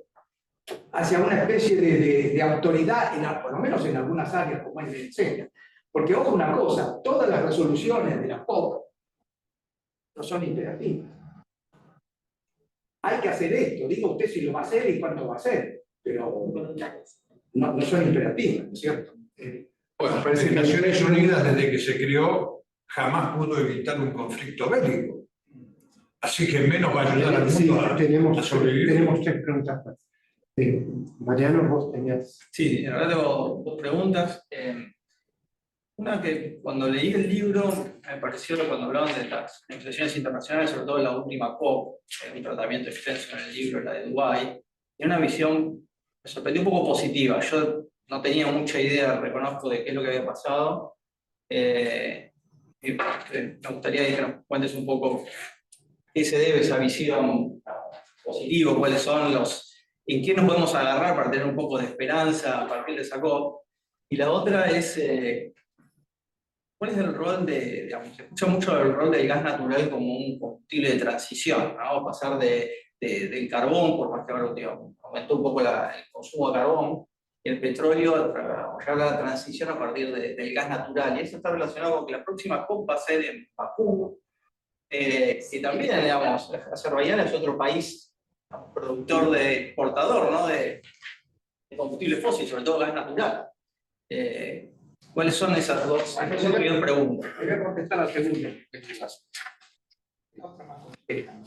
hacia una especie de autoridad, por lo menos en algunas áreas como es el enseña. Porque, ojo una cosa, todas las resoluciones de la COP no son imperativas. Hay que hacer esto, diga usted si lo va a hacer y cuánto va a hacer, pero no son imperativas, ¿no es cierto?
Bueno, parece que Naciones Unidas, desde que se creó, jamás pudo evitar un conflicto bélico. Así que menos va a ayudar al mundo a sobrevivir.
Tenemos 3 preguntas más. Mariano, vos tenías...
Sí, ahora tengo 2 preguntas. Una que cuando leí el libro me pareció que cuando hablaban de las negociaciones internacionales, sobre todo la última COP, un tratamiento extenso en el libro, la de Dubái, tiene una visión, me sorprendió un poco positiva. Yo no tenía mucha idea, reconozco, de qué es lo que había pasado. Y me gustaría que nos cuentes un poco qué se debe a esa visión positiva, cuáles son en qué nos podemos agarrar para tener un poco de esperanza a partir de esa COP. Y la otra es, ¿cuál es el rol digamos, se escucha mucho el rol del gas natural como un combustible de transición, ¿no? Pasar del carbón, por más que ahora aumentó un poco el consumo de carbón, y el petróleo, ya la transición a partir del gas natural. Y eso está relacionado con que la próxima COP va a ser en Bakú, y también, digamos, Azerbaiyán es otro país productor exportador, ¿no? de combustible fósil, sobre todo gas natural. ¿Cuáles son esas dos preguntas?
Voy a contestar la segunda. La otra más compleja, ¿no?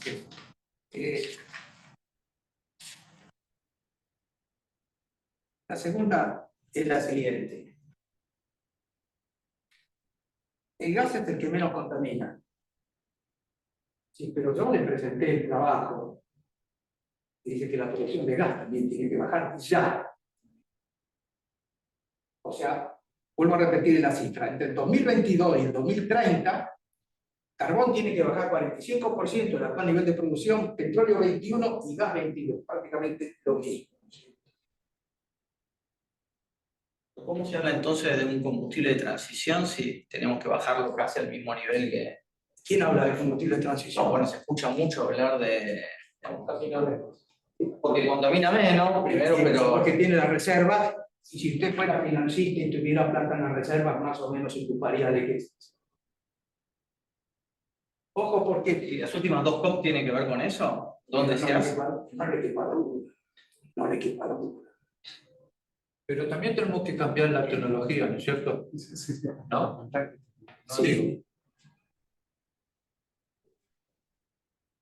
La segunda es la siguiente. El gas es el que menos contamina. Sí, pero yo le presenté el trabajo y dije que la producción de gas también tiene que bajar ya. O sea, vuelvo a repetir la cifra, entre el 2022 y el 2030, carbón tiene que bajar 45% el actual nivel de producción, petróleo 21% y gas 22%, prácticamente lo mismo.
¿Cómo se habla entonces de un combustible de transición si tenemos que bajarlo casi al mismo nivel que...?
¿Quién habla de combustible de transición?
No, bueno, se escucha mucho hablar de... Porque contamina menos, primero, pero...
Porque tiene la reserva, y si usted fuera financista y tuviera plata en las reservas, más o menos se ocuparía de que... Ojo, porque...
¿Y las últimas 2 COP tienen que ver con eso? ¿Dónde se hace?
No le quepa duda. No le quepa duda.
Pero también tenemos que cambiar la tecnología, ¿no es cierto? ¿No?
Sí.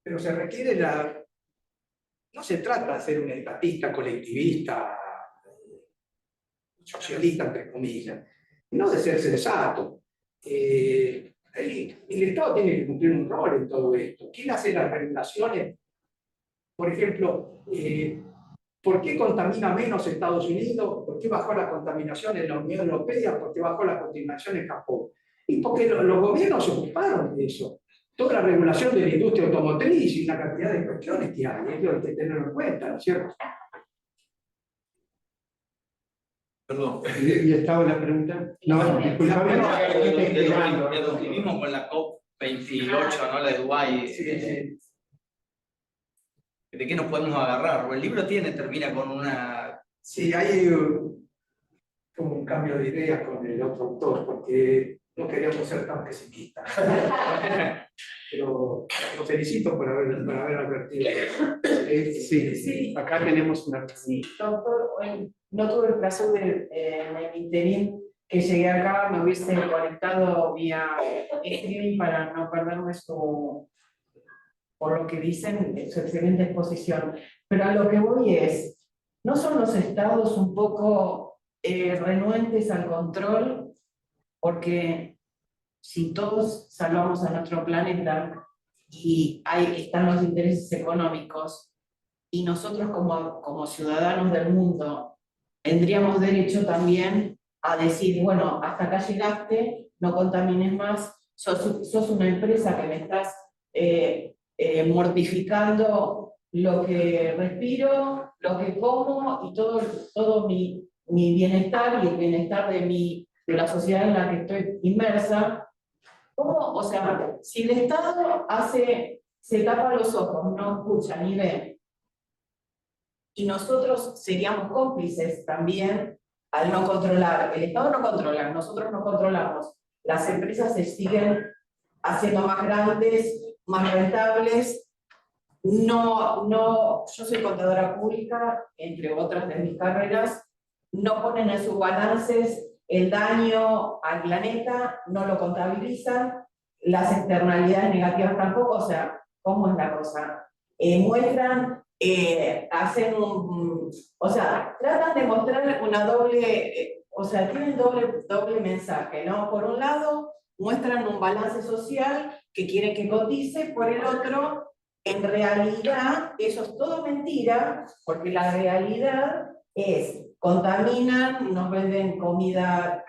Pero se requiere no se trata de ser un estatista, colectivista, socialista, entre comillas, no de ser sensato. El Estado tiene que cumplir un rol en todo esto. ¿Quién hace las regulaciones? Por ejemplo, ¿por qué contamina menos Estados Unidos? ¿Por qué bajó la contaminación en la Unión Europea? ¿Por qué bajó la contaminación en Japón? Y porque los gobiernos se ocuparon de eso. toda la regulación de la industria automotriz y una cantidad de cuestiones que hay, eso hay que tenerlo en cuenta, ¿no es cierto?
Perdón.
¿Y estaba la pregunta? No, disculpame.
Lo que vimos con la COP28, ¿no? La de Dubái. ¿De qué nos podemos agarrar? El libro termina con una...
Sí, hay como un cambio de ideas con el otro autor, porque no queríamos ser tan pesimistas. Pero lo felicito por haber advertido.
Sí, acá tenemos una...
Sí, doctor, no tuve el placer de, en el interín que llegué acá, me hubiese conectado vía streaming para no perderme por lo que dicen, su excelente exposición. Pero a lo que voy es, ¿no son los estados un poco renuentes al control? Porque si todos salvamos a nuestro planeta y están los intereses económicos, y nosotros como ciudadanos del mundo tendríamos derecho también a decir, bueno, hasta acá llegaste, no contamines más, sos una empresa que me estás mortificando lo que respiro, lo que como y todo mi bienestar y el bienestar de la sociedad en la que estoy inmersa. ¿Cómo? O sea, si el Estado se tapa los ojos, no escucha ni ve, y nosotros seríamos cómplices también al no controlar. El Estado no controla, nosotros no controlamos. Las empresas se siguen haciendo más grandes, más rentables. Yo soy contadora pública, entre otras de mis carreras, no ponen en sus balances el daño al planeta, no lo contabilizan, las externalidades negativas tampoco, o sea, ¿cómo es la cosa? Muestran, hacen o sea, tratan de mostrar una doble, o sea, tienen doble mensaje, ¿no? Por un lado, muestran un balance social que quieren que cotice, por el otro, en realidad, eso es todo mentira, porque la realidad es, contaminan, nos venden comida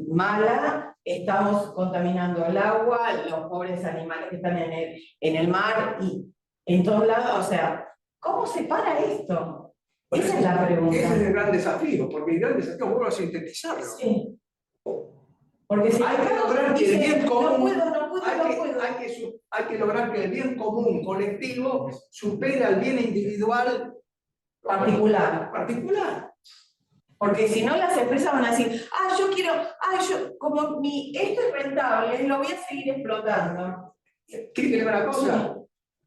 mala, estamos contaminando el agua, los pobres animales que están en el mar, y en todos lados, o sea, ¿cómo se para esto? Esa es la pregunta.
Ese es el gran desafío, porque el gran desafío vuelvo a sintetizarlo.
Sí. Porque si
Hay que lograr que el bien común,
no puedo.
hay que lograr que el bien común colectivo supere al bien individual
particular.
Porque
Si no, las empresas van a decir, como esto es rentable, lo voy a seguir explotando.
¿Qué quiere ver la cosa?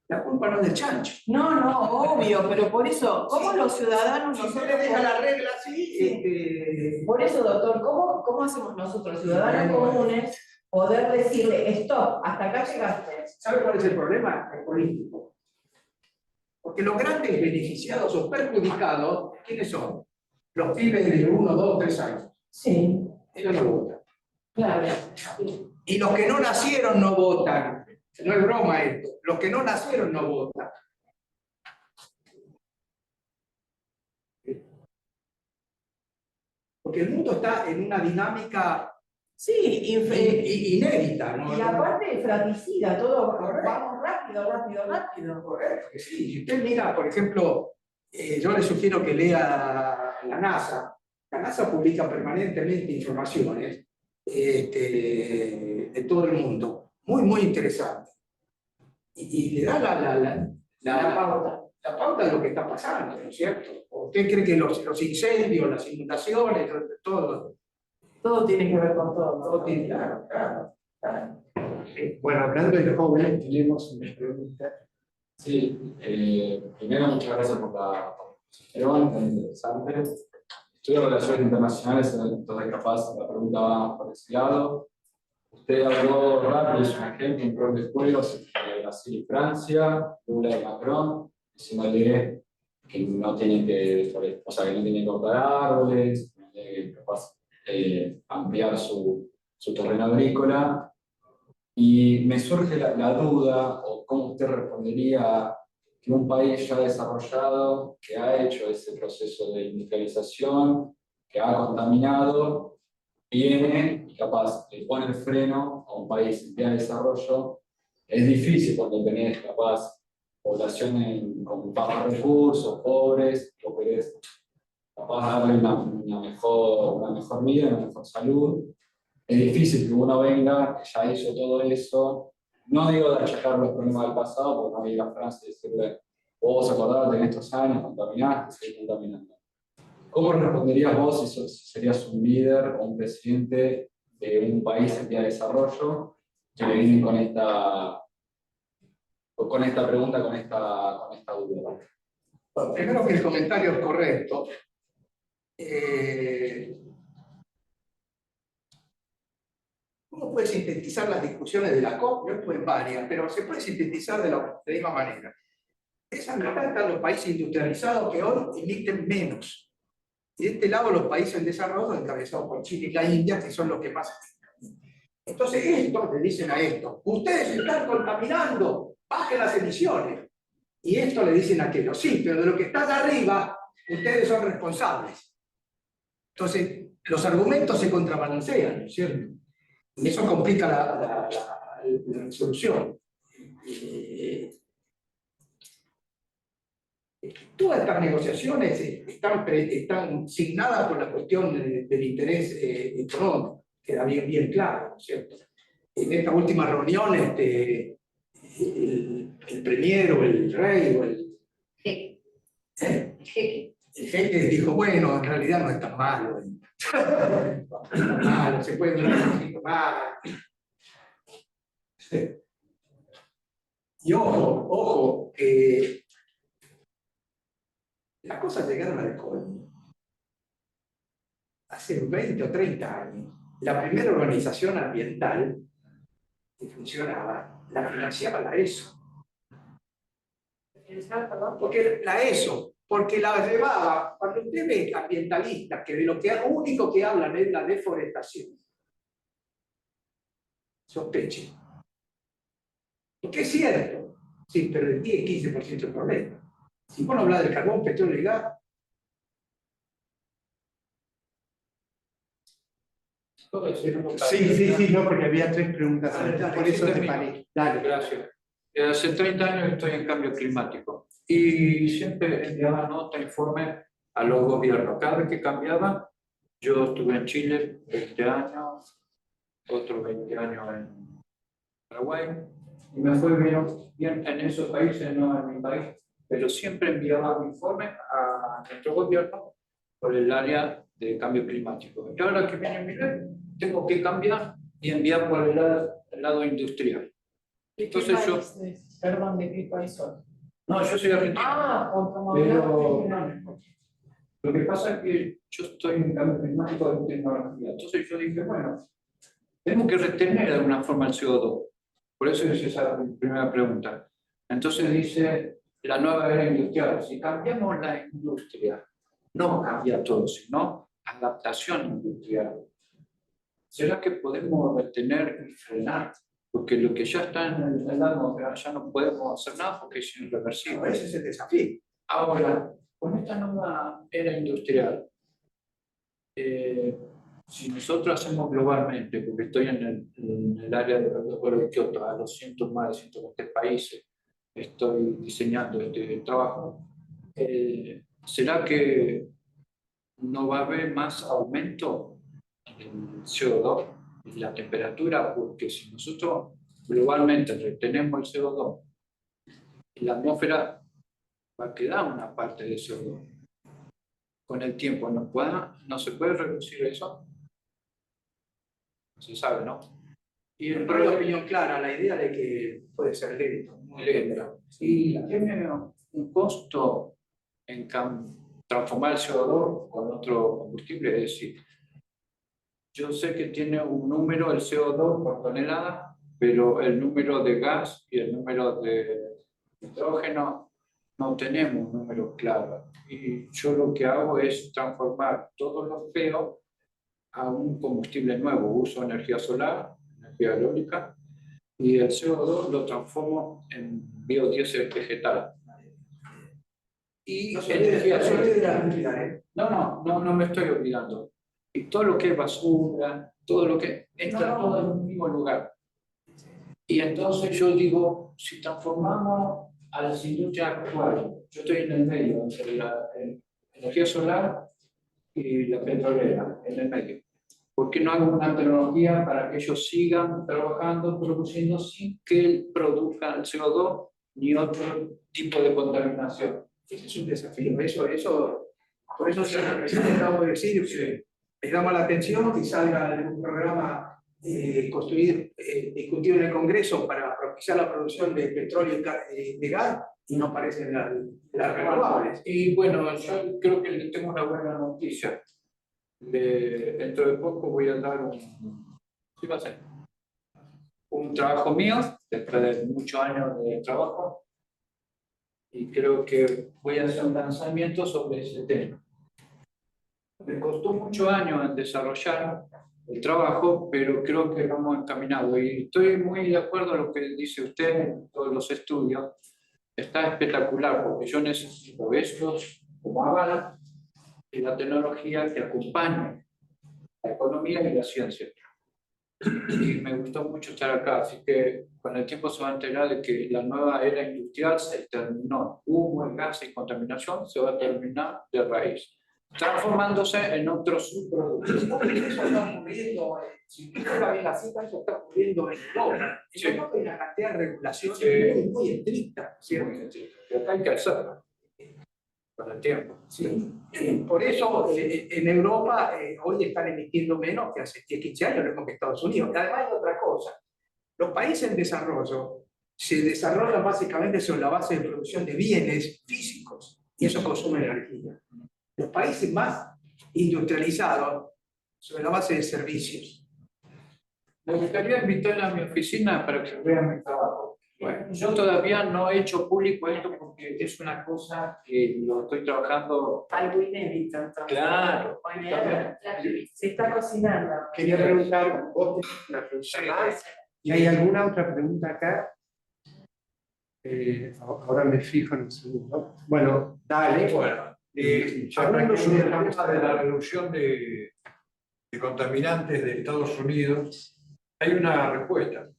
La culpa no es del chancho.
No, obvio, pero por eso, ¿cómo los ciudadanos
Si se le deja la regla así,
Por eso, doctor, ¿cómo hacemos nosotros, ciudadanos comunes, poder decirle, stop, hasta acá llegaste?
¿Sabe cuál es el problema? El político. Porque los grandes beneficiados o perjudicados, ¿quiénes son? Los pibes de 1, 2, 3 años.
Sí.
Ellos no votan.
Claro.
Y los que no nacieron no votan. No es broma esto. Los que no nacieron no votan. Porque el mundo está en una dinámica inédita, ¿no?
Y aparte fratricida, todo, vamos rápido.
Correcto, que sí. Si usted mira, por ejemplo, yo le sugiero que lea la NASA. La NASA publica permanentemente informaciones de todo el mundo, muy interesante. Y le da la pauta de lo que está pasando, ¿no es cierto? ¿Usted cree que los incendios, las inundaciones,
Todo tiene que ver con todo.
todo tiene, claro.
Bueno, hablando de jóvenes, tenemos una pregunta.
Sí, primero muchas gracias por la presentación, tan interesante. Estudio Relaciones Internacionales, entonces capaz la pregunta va por ese lado. Usted habló rápido, es un ejemplo, un rol de estudios entre Brasil y Francia, Lula y Macron, diciéndole que no tienen que cortar árboles, que no tienen que capaz ampliar su terreno agrícola. Y me surge la duda, o cómo usted respondería que un país ya desarrollado, que ha hecho ese proceso de industrialización, que ha contaminado, viene y capaz le pone el freno a un país en vía de desarrollo Es difícil cuando tenés capaz poblaciones con bajos recursos, pobres, o querés capaz darle una mejor vida, una mejor salud. Es difícil que uno venga, que ya hizo todo eso. No digo de achacar los problemas del pasado, porque no hay la frase de decirle, vos acordate en estos años, contaminaste, seguís contaminando. ¿Cómo responderías vos si serías un líder o un presidente de un país en vía de desarrollo que le vienen con esta pregunta, con esta duda?
Bueno, primero que el comentario es correcto. Uno puede sintetizar las discusiones de la COP, yo estuve en varias, pero se puede sintetizar de la misma manera. Esa mitad están los países industrializados que hoy emiten menos. Y de este lado los países en desarrollo, encabezados por Chile y la India, que son los que más emiten. Entonces estos le dicen a estos, ustedes están contaminando, bajen las emisiones. Y esto le dicen a aquellos, sí, pero de lo que está allá arriba, ustedes son responsables. Entonces, los argumentos se contrabalancean, ¿no es cierto? Y eso complica la resolución. Todas estas negociaciones están signadas por la cuestión del interés económico, queda bien claro, ¿no es cierto? En esta última reunión, el premier o el rey o el jeque dijo, bueno, en realidad no es tan malo, se puede durar un poquito más. Y ojo, las cosas llegaron al colmo. Hace 20 o 30 años, la primera organización ambiental que funcionaba, la financiaba la ESO. Porque la ESO, porque la llevaba, cuando usted ve ambientalistas que de lo único que hablan es la deforestación, sospeche. Porque es cierto, sí, pero el 10-15% del problema. Si vos no hablas del carbón, petróleo y gas,
Sí, no, porque había 3 preguntas antes,
dale,
por eso te
termino.
paré. Dale.
Gracias. Hace 30 años estoy en cambio climático y siempre enviaba nota, informe a los gobiernos. Cada vez que cambiaba, yo estuve en Chile 20 años, otros 20 años en Paraguay, y me fue bien en esos países, no en mi país, pero siempre enviaba un informe a nuestro gobierno por el área de cambio climático. Y ahora que viene mi ley, tengo que cambiar y enviar por el lado industrial. Entonces yo...
Perdón, ¿de qué país son?
No, yo soy argentino. Pero lo que pasa es que yo estoy en cambio climático de tecnología. Entonces yo dije, bueno, tenemos que retener de alguna forma el CO2. Por eso es esa primera pregunta. Entonces dice la nueva era industrial. Si cambiamos la industria, no cambia todo, sino adaptación industrial. ¿Será que podemos retener y frenar? Porque lo que ya está en la atmósfera ya no podemos hacer nada porque es irreversible.
ese es el desafío.
Ahora, con esta nueva era industrial, si nosotros hacemos globalmente, porque estoy en el área del protocolo de Kioto, a los más de 120 países, estoy diseñando este trabajo, ¿será que no va a haber más aumento en CO2 y la temperatura? Porque si nosotros globalmente retenemos el CO2, la atmósfera va a quedar una parte de CO2. Con el tiempo no se puede reducir eso. No se sabe, ¿no? Y el
No hay opinión clara, la idea de que puede ser lento. Muy lento.
y tiene un costo en transformar el CO2 con otro combustible. Es decir, yo sé que tiene un número el CO2 por tonelada, pero el número de gas y el número de nitrógeno no tenemos un número claro. Y yo lo que hago es transformar todos los CO a un combustible nuevo. Uso energía solar, energía eólica, y el CO2 lo transformo en biodiesel vegetal. Y
No se olvide de la realidad,
no me estoy olvidando. Y todo lo que es basura, todo lo que entra todo en un mismo lugar. Y entonces yo digo, si transformamos a las industrias actuales, yo estoy en el medio entre la energía solar y la petrolera, en el medio. ¿Por qué no hago una tecnología para que ellos sigan trabajando, produciendo sin que produzcan CO2 ni otro tipo de contaminación?
Ese es un desafío, por eso recién acabo de decir que me llama la atención que salga de un programa discutido en el Congreso para propiciar la producción de petróleo y de gas y no aparecen las renovables.
Y bueno, yo creo que le tengo una buena noticia. Dentro de poco voy a dar ¿sí va a ser? Un trabajo mío, después de muchos años de trabajo, y creo que voy a hacer un lanzamiento sobre ese tema. Me costó muchos años en desarrollar el trabajo, pero creo que vamos encaminados. Y estoy muy de acuerdo en lo que dice usted en todos los estudios. Está espectacular, porque yo necesito estos como aval y la tecnología que acompañe la economía y la ciencia. Y me gustó mucho estar acá, así que con el tiempo se va a enterar de que la nueva era industrial se terminó. Humo, gas y contaminación se va a terminar de raíz, transformándose en otros subproductos.
Eso está ocurriendo, si usted va a ver la cifra, eso está ocurriendo en Europa. En Europa hay una cantidad de regulaciones muy estrictas, ¿cierto?
Pero hay que hacerlo con el tiempo.
Sí. Por eso en Europa hoy están emitiendo menos que hace 10, 15 años, lo mismo que Estados Unidos. Y además hay otra cosa. Los países en desarrollo se desarrollan básicamente sobre la base de producción de bienes físicos y eso consume energía. Los países más industrializados sobre la base de servicios.
Me gustaría invitar a mi oficina para que vean mi trabajo. Bueno, yo todavía no he hecho público esto porque es una cosa que lo estoy trabajando.
Algo inédito, entonces.
Claro.
Bueno, se está cocinando.
Quería preguntar, vos tenés una pregunta más, ¿y hay alguna otra pregunta acá? Ahora me fijo en un segundo. Bueno, dale.
Bueno, hablando sobre el tema de la reducción de contaminantes de Estados Unidos, hay una respuesta.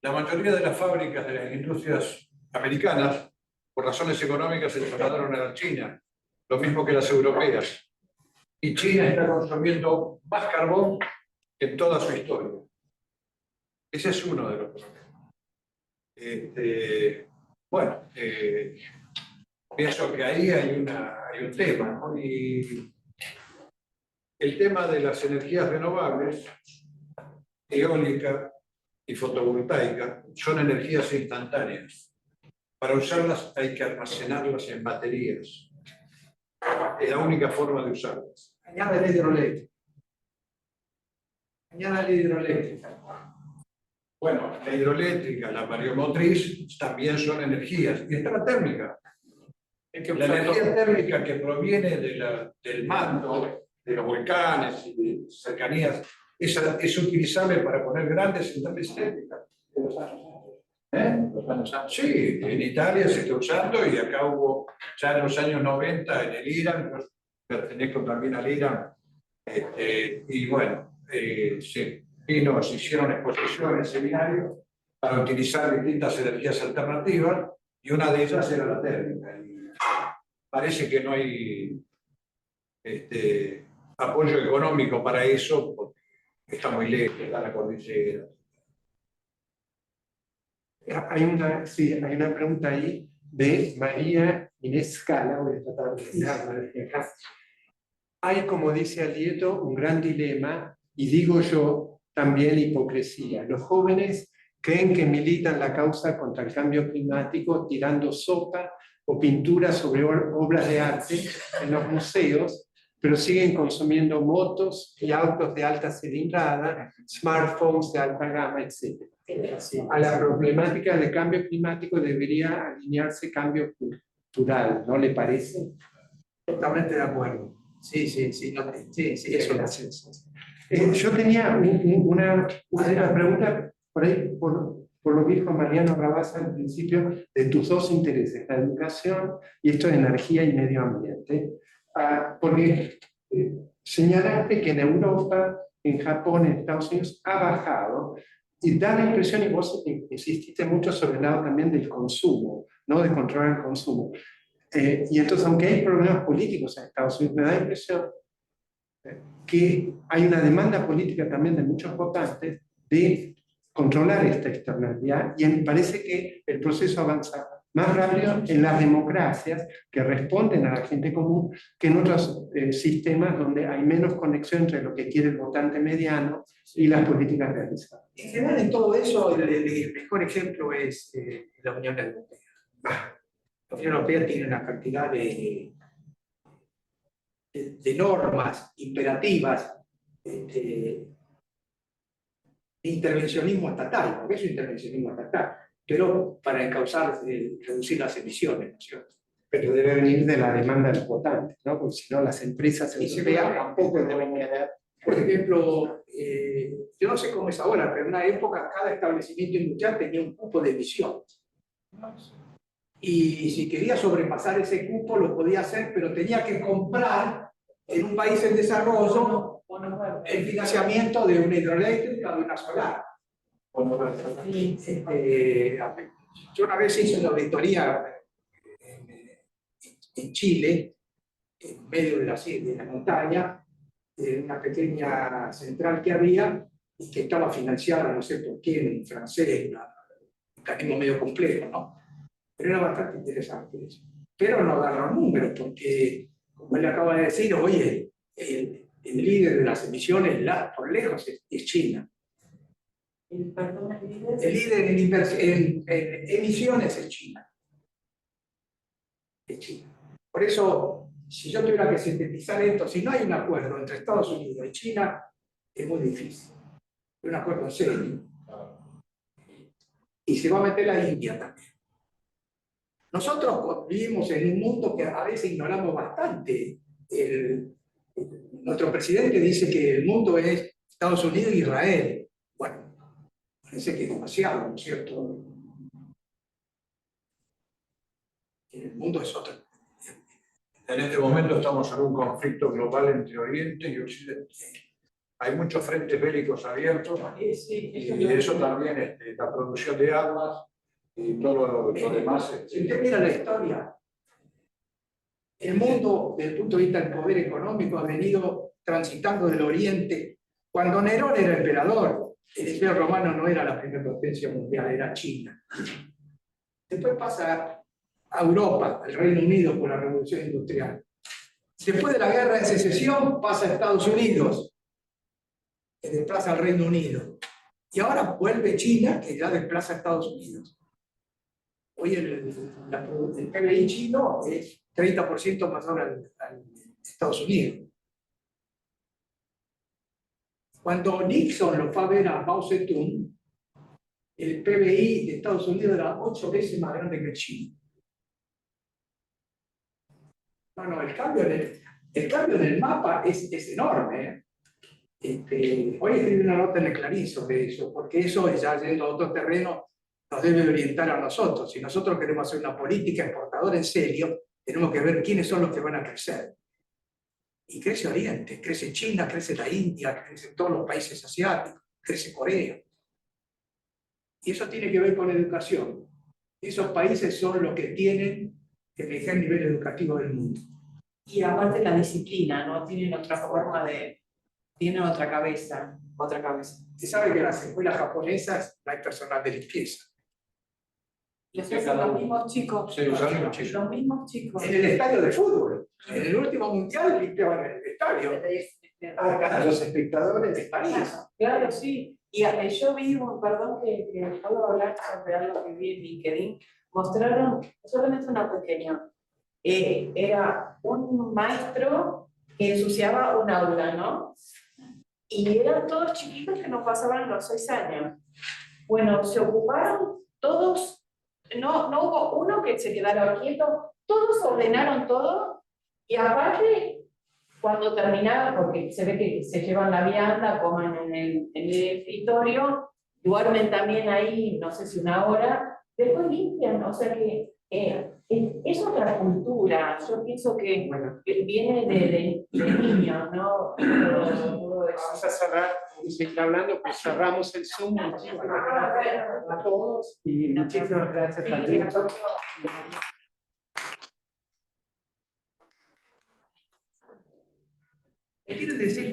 La mayoría de las fábricas de las industrias americanas, por razones económicas, se trasladaron a China, lo mismo que las europeas. Y China está consumiendo más carbón que en toda su historia. Ese es uno de los problemas. Pienso que ahí hay un tema, ¿no? Y el tema de las energías renovables, eólica y fotovoltaica, son energías instantáneas. Para usarlas hay que almacenarlas en baterías. Es la única forma de usarlas.
Añade la hidroeléctrica. Añade la hidroeléctrica.
Bueno, la hidroeléctrica, la mareomotriz también son energías. Y está la térmica. La energía térmica que proviene del manto, de los volcanes y de cercanías, es utilizable para poner grandes centrales eléctricas. Sí, en Italia se está usando y acá hubo, ya en los años 90 en el Irán, yo pertenezco también al Irán, y bueno, se hicieron exposiciones, seminarios para utilizar distintas energías alternativas y una de ellas era la térmica. Y parece que no hay apoyo económico para eso porque está muy lejos, está la cordillera.
Hay una pregunta ahí de María Inés Scala, voy a tratar de decirla. Hay, como dice Alieto, un gran dilema, y digo yo, también hipocresía. Los jóvenes creen que militan la causa contra el cambio climático tirando sopa o pintura sobre obras de arte en los museos, pero siguen consumiendo motos y autos de alta cilindrada, smartphones de alta gama, etc. A la problemática del cambio climático debería alinearse cambio cultural, ¿no le parece?
Totalmente de acuerdo. Sí, eso lo hace.
Yo tenía una pregunta por ahí, por lo que dijo Mariano Rabasa al principio, de tus dos intereses, la educación y esto de energía y medio ambiente. Porque señalaste que en Europa, en Japón, en Estados Unidos ha bajado y da la impresión, y vos insististe mucho sobre el lado también del consumo, ¿no? De controlar el consumo. Y entonces, aunque hay problemas políticos en Estados Unidos, me da la impresión que hay una demanda política también de muchos votantes de controlar esta externalidad, y me parece que el proceso avanza más rápido en las democracias que responden a la gente común que en otros sistemas donde hay menos conexión entre lo que quiere el votante mediano y las políticas realizadas.
En general, en todo eso, el mejor ejemplo es la Unión Europea. La Unión Europea tiene una cantidad de normas imperativas de intervencionismo estatal, porque es un intervencionismo estatal, pero para reducir las emisiones, ¿no es cierto?
Pero debe venir de la demanda de los votantes, ¿no? Porque si no, las empresas europeas tampoco deben querer.
Por ejemplo, yo no sé cómo es ahora, pero en una época cada establecimiento industrial tenía un cupo de emisiones. Y si quería sobrepasar ese cupo lo podía hacer, pero tenía que comprar en un país en desarrollo el financiamiento de una hidroeléctrica o de una solar. Yo una vez hice una auditoría en Chile, en medio de la montaña, de una pequeña central que había y que estaba financiada, no sé por quién, en francés, un mecanismo medio complejo, ¿no? Pero era bastante interesante eso. Pero no dar los números, porque, como él acaba de decir, oye, el líder de las emisiones, por lejos, es China. El líder en emisiones es China. Es China. Por eso, si yo tuviera que sintetizar esto, si no hay un acuerdo entre Estados Unidos y China, es muy difícil. Un acuerdo serio. Y se va a meter la India también. Nosotros vivimos en un mundo que a veces ignoramos bastante. Nuestro presidente dice que el mundo es Estados Unidos e Israel. Bueno, parece que es demasiado, ¿no es cierto? El mundo es otro.
En este momento estamos en un conflicto global entre Oriente y Occidente. Hay muchos frentes bélicos abiertos y eso también, la producción de armas y todo lo demás.
Si usted mira la historia, el mundo, desde el punto de vista del poder económico, ha venido transitando del Oriente. Cuando Nerón era emperador, el Imperio Romano no era la primera potencia mundial, era China. Después pasa a Europa, al Reino Unido, por la Revolución Industrial. Después de la Guerra de Secesión, pasa a Estados Unidos, que desplaza al Reino Unido. Y ahora vuelve China, que ya desplaza a Estados Unidos. Hoy el PBI chino es 30% más ahora al Estados Unidos. Cuando Nixon lo fue a ver a Mao Zedong, el PBI de Estados Unidos era 8 veces más grande que el chino. No, el cambio en el mapa es enorme. Hoy escribí una nota en el Clarín sobre eso, porque eso, ya yendo a otro terreno, nos debe orientar a nosotros. Si nosotros queremos hacer una política exportadora en serio, tenemos que ver quiénes son los que van a crecer. Y crece Oriente, crece China, crece la India, crecen todos los países asiáticos, crece Corea. Y eso tiene que ver con educación. Esos países son los que tienen el mejor nivel educativo del mundo.
Y aparte la disciplina, ¿no? Tienen otra forma tienen otra cabeza.
Se sabe que en las escuelas japonesas no hay personal de limpieza.
Les hacen los mismos chicos.
Sí,
Los mismos chicos.
En el estadio de fútbol, en el último mundial limpiaban el estadio.
A los espectadores
De París.
Claro, sí. Y yo vi, perdón que puedo hablar sobre algo que vi en LinkedIn, mostraron solamente una pequeña. Era un maestro que ensuciaba un aula, ¿no? Y eran todos chiquitos que no pasaban los 6 años. Bueno, se ocuparon todos, no hubo uno que se quedara quieto, todos ordenaron todo y aparte, cuando terminaban, porque se ve que se llevan la vianda, coman en el escritorio, duermen también ahí, no sé si 1 hora, después limpian, o sea que es otra cultura. Yo pienso que viene de niños, ¿no? Todo eso.
Vamos a hacer cerrar, vamos a seguir hablando, pues cerramos el Zoom. Muchísimas gracias a todos y muchísimas gracias a todos.
¿Qué quiere decir?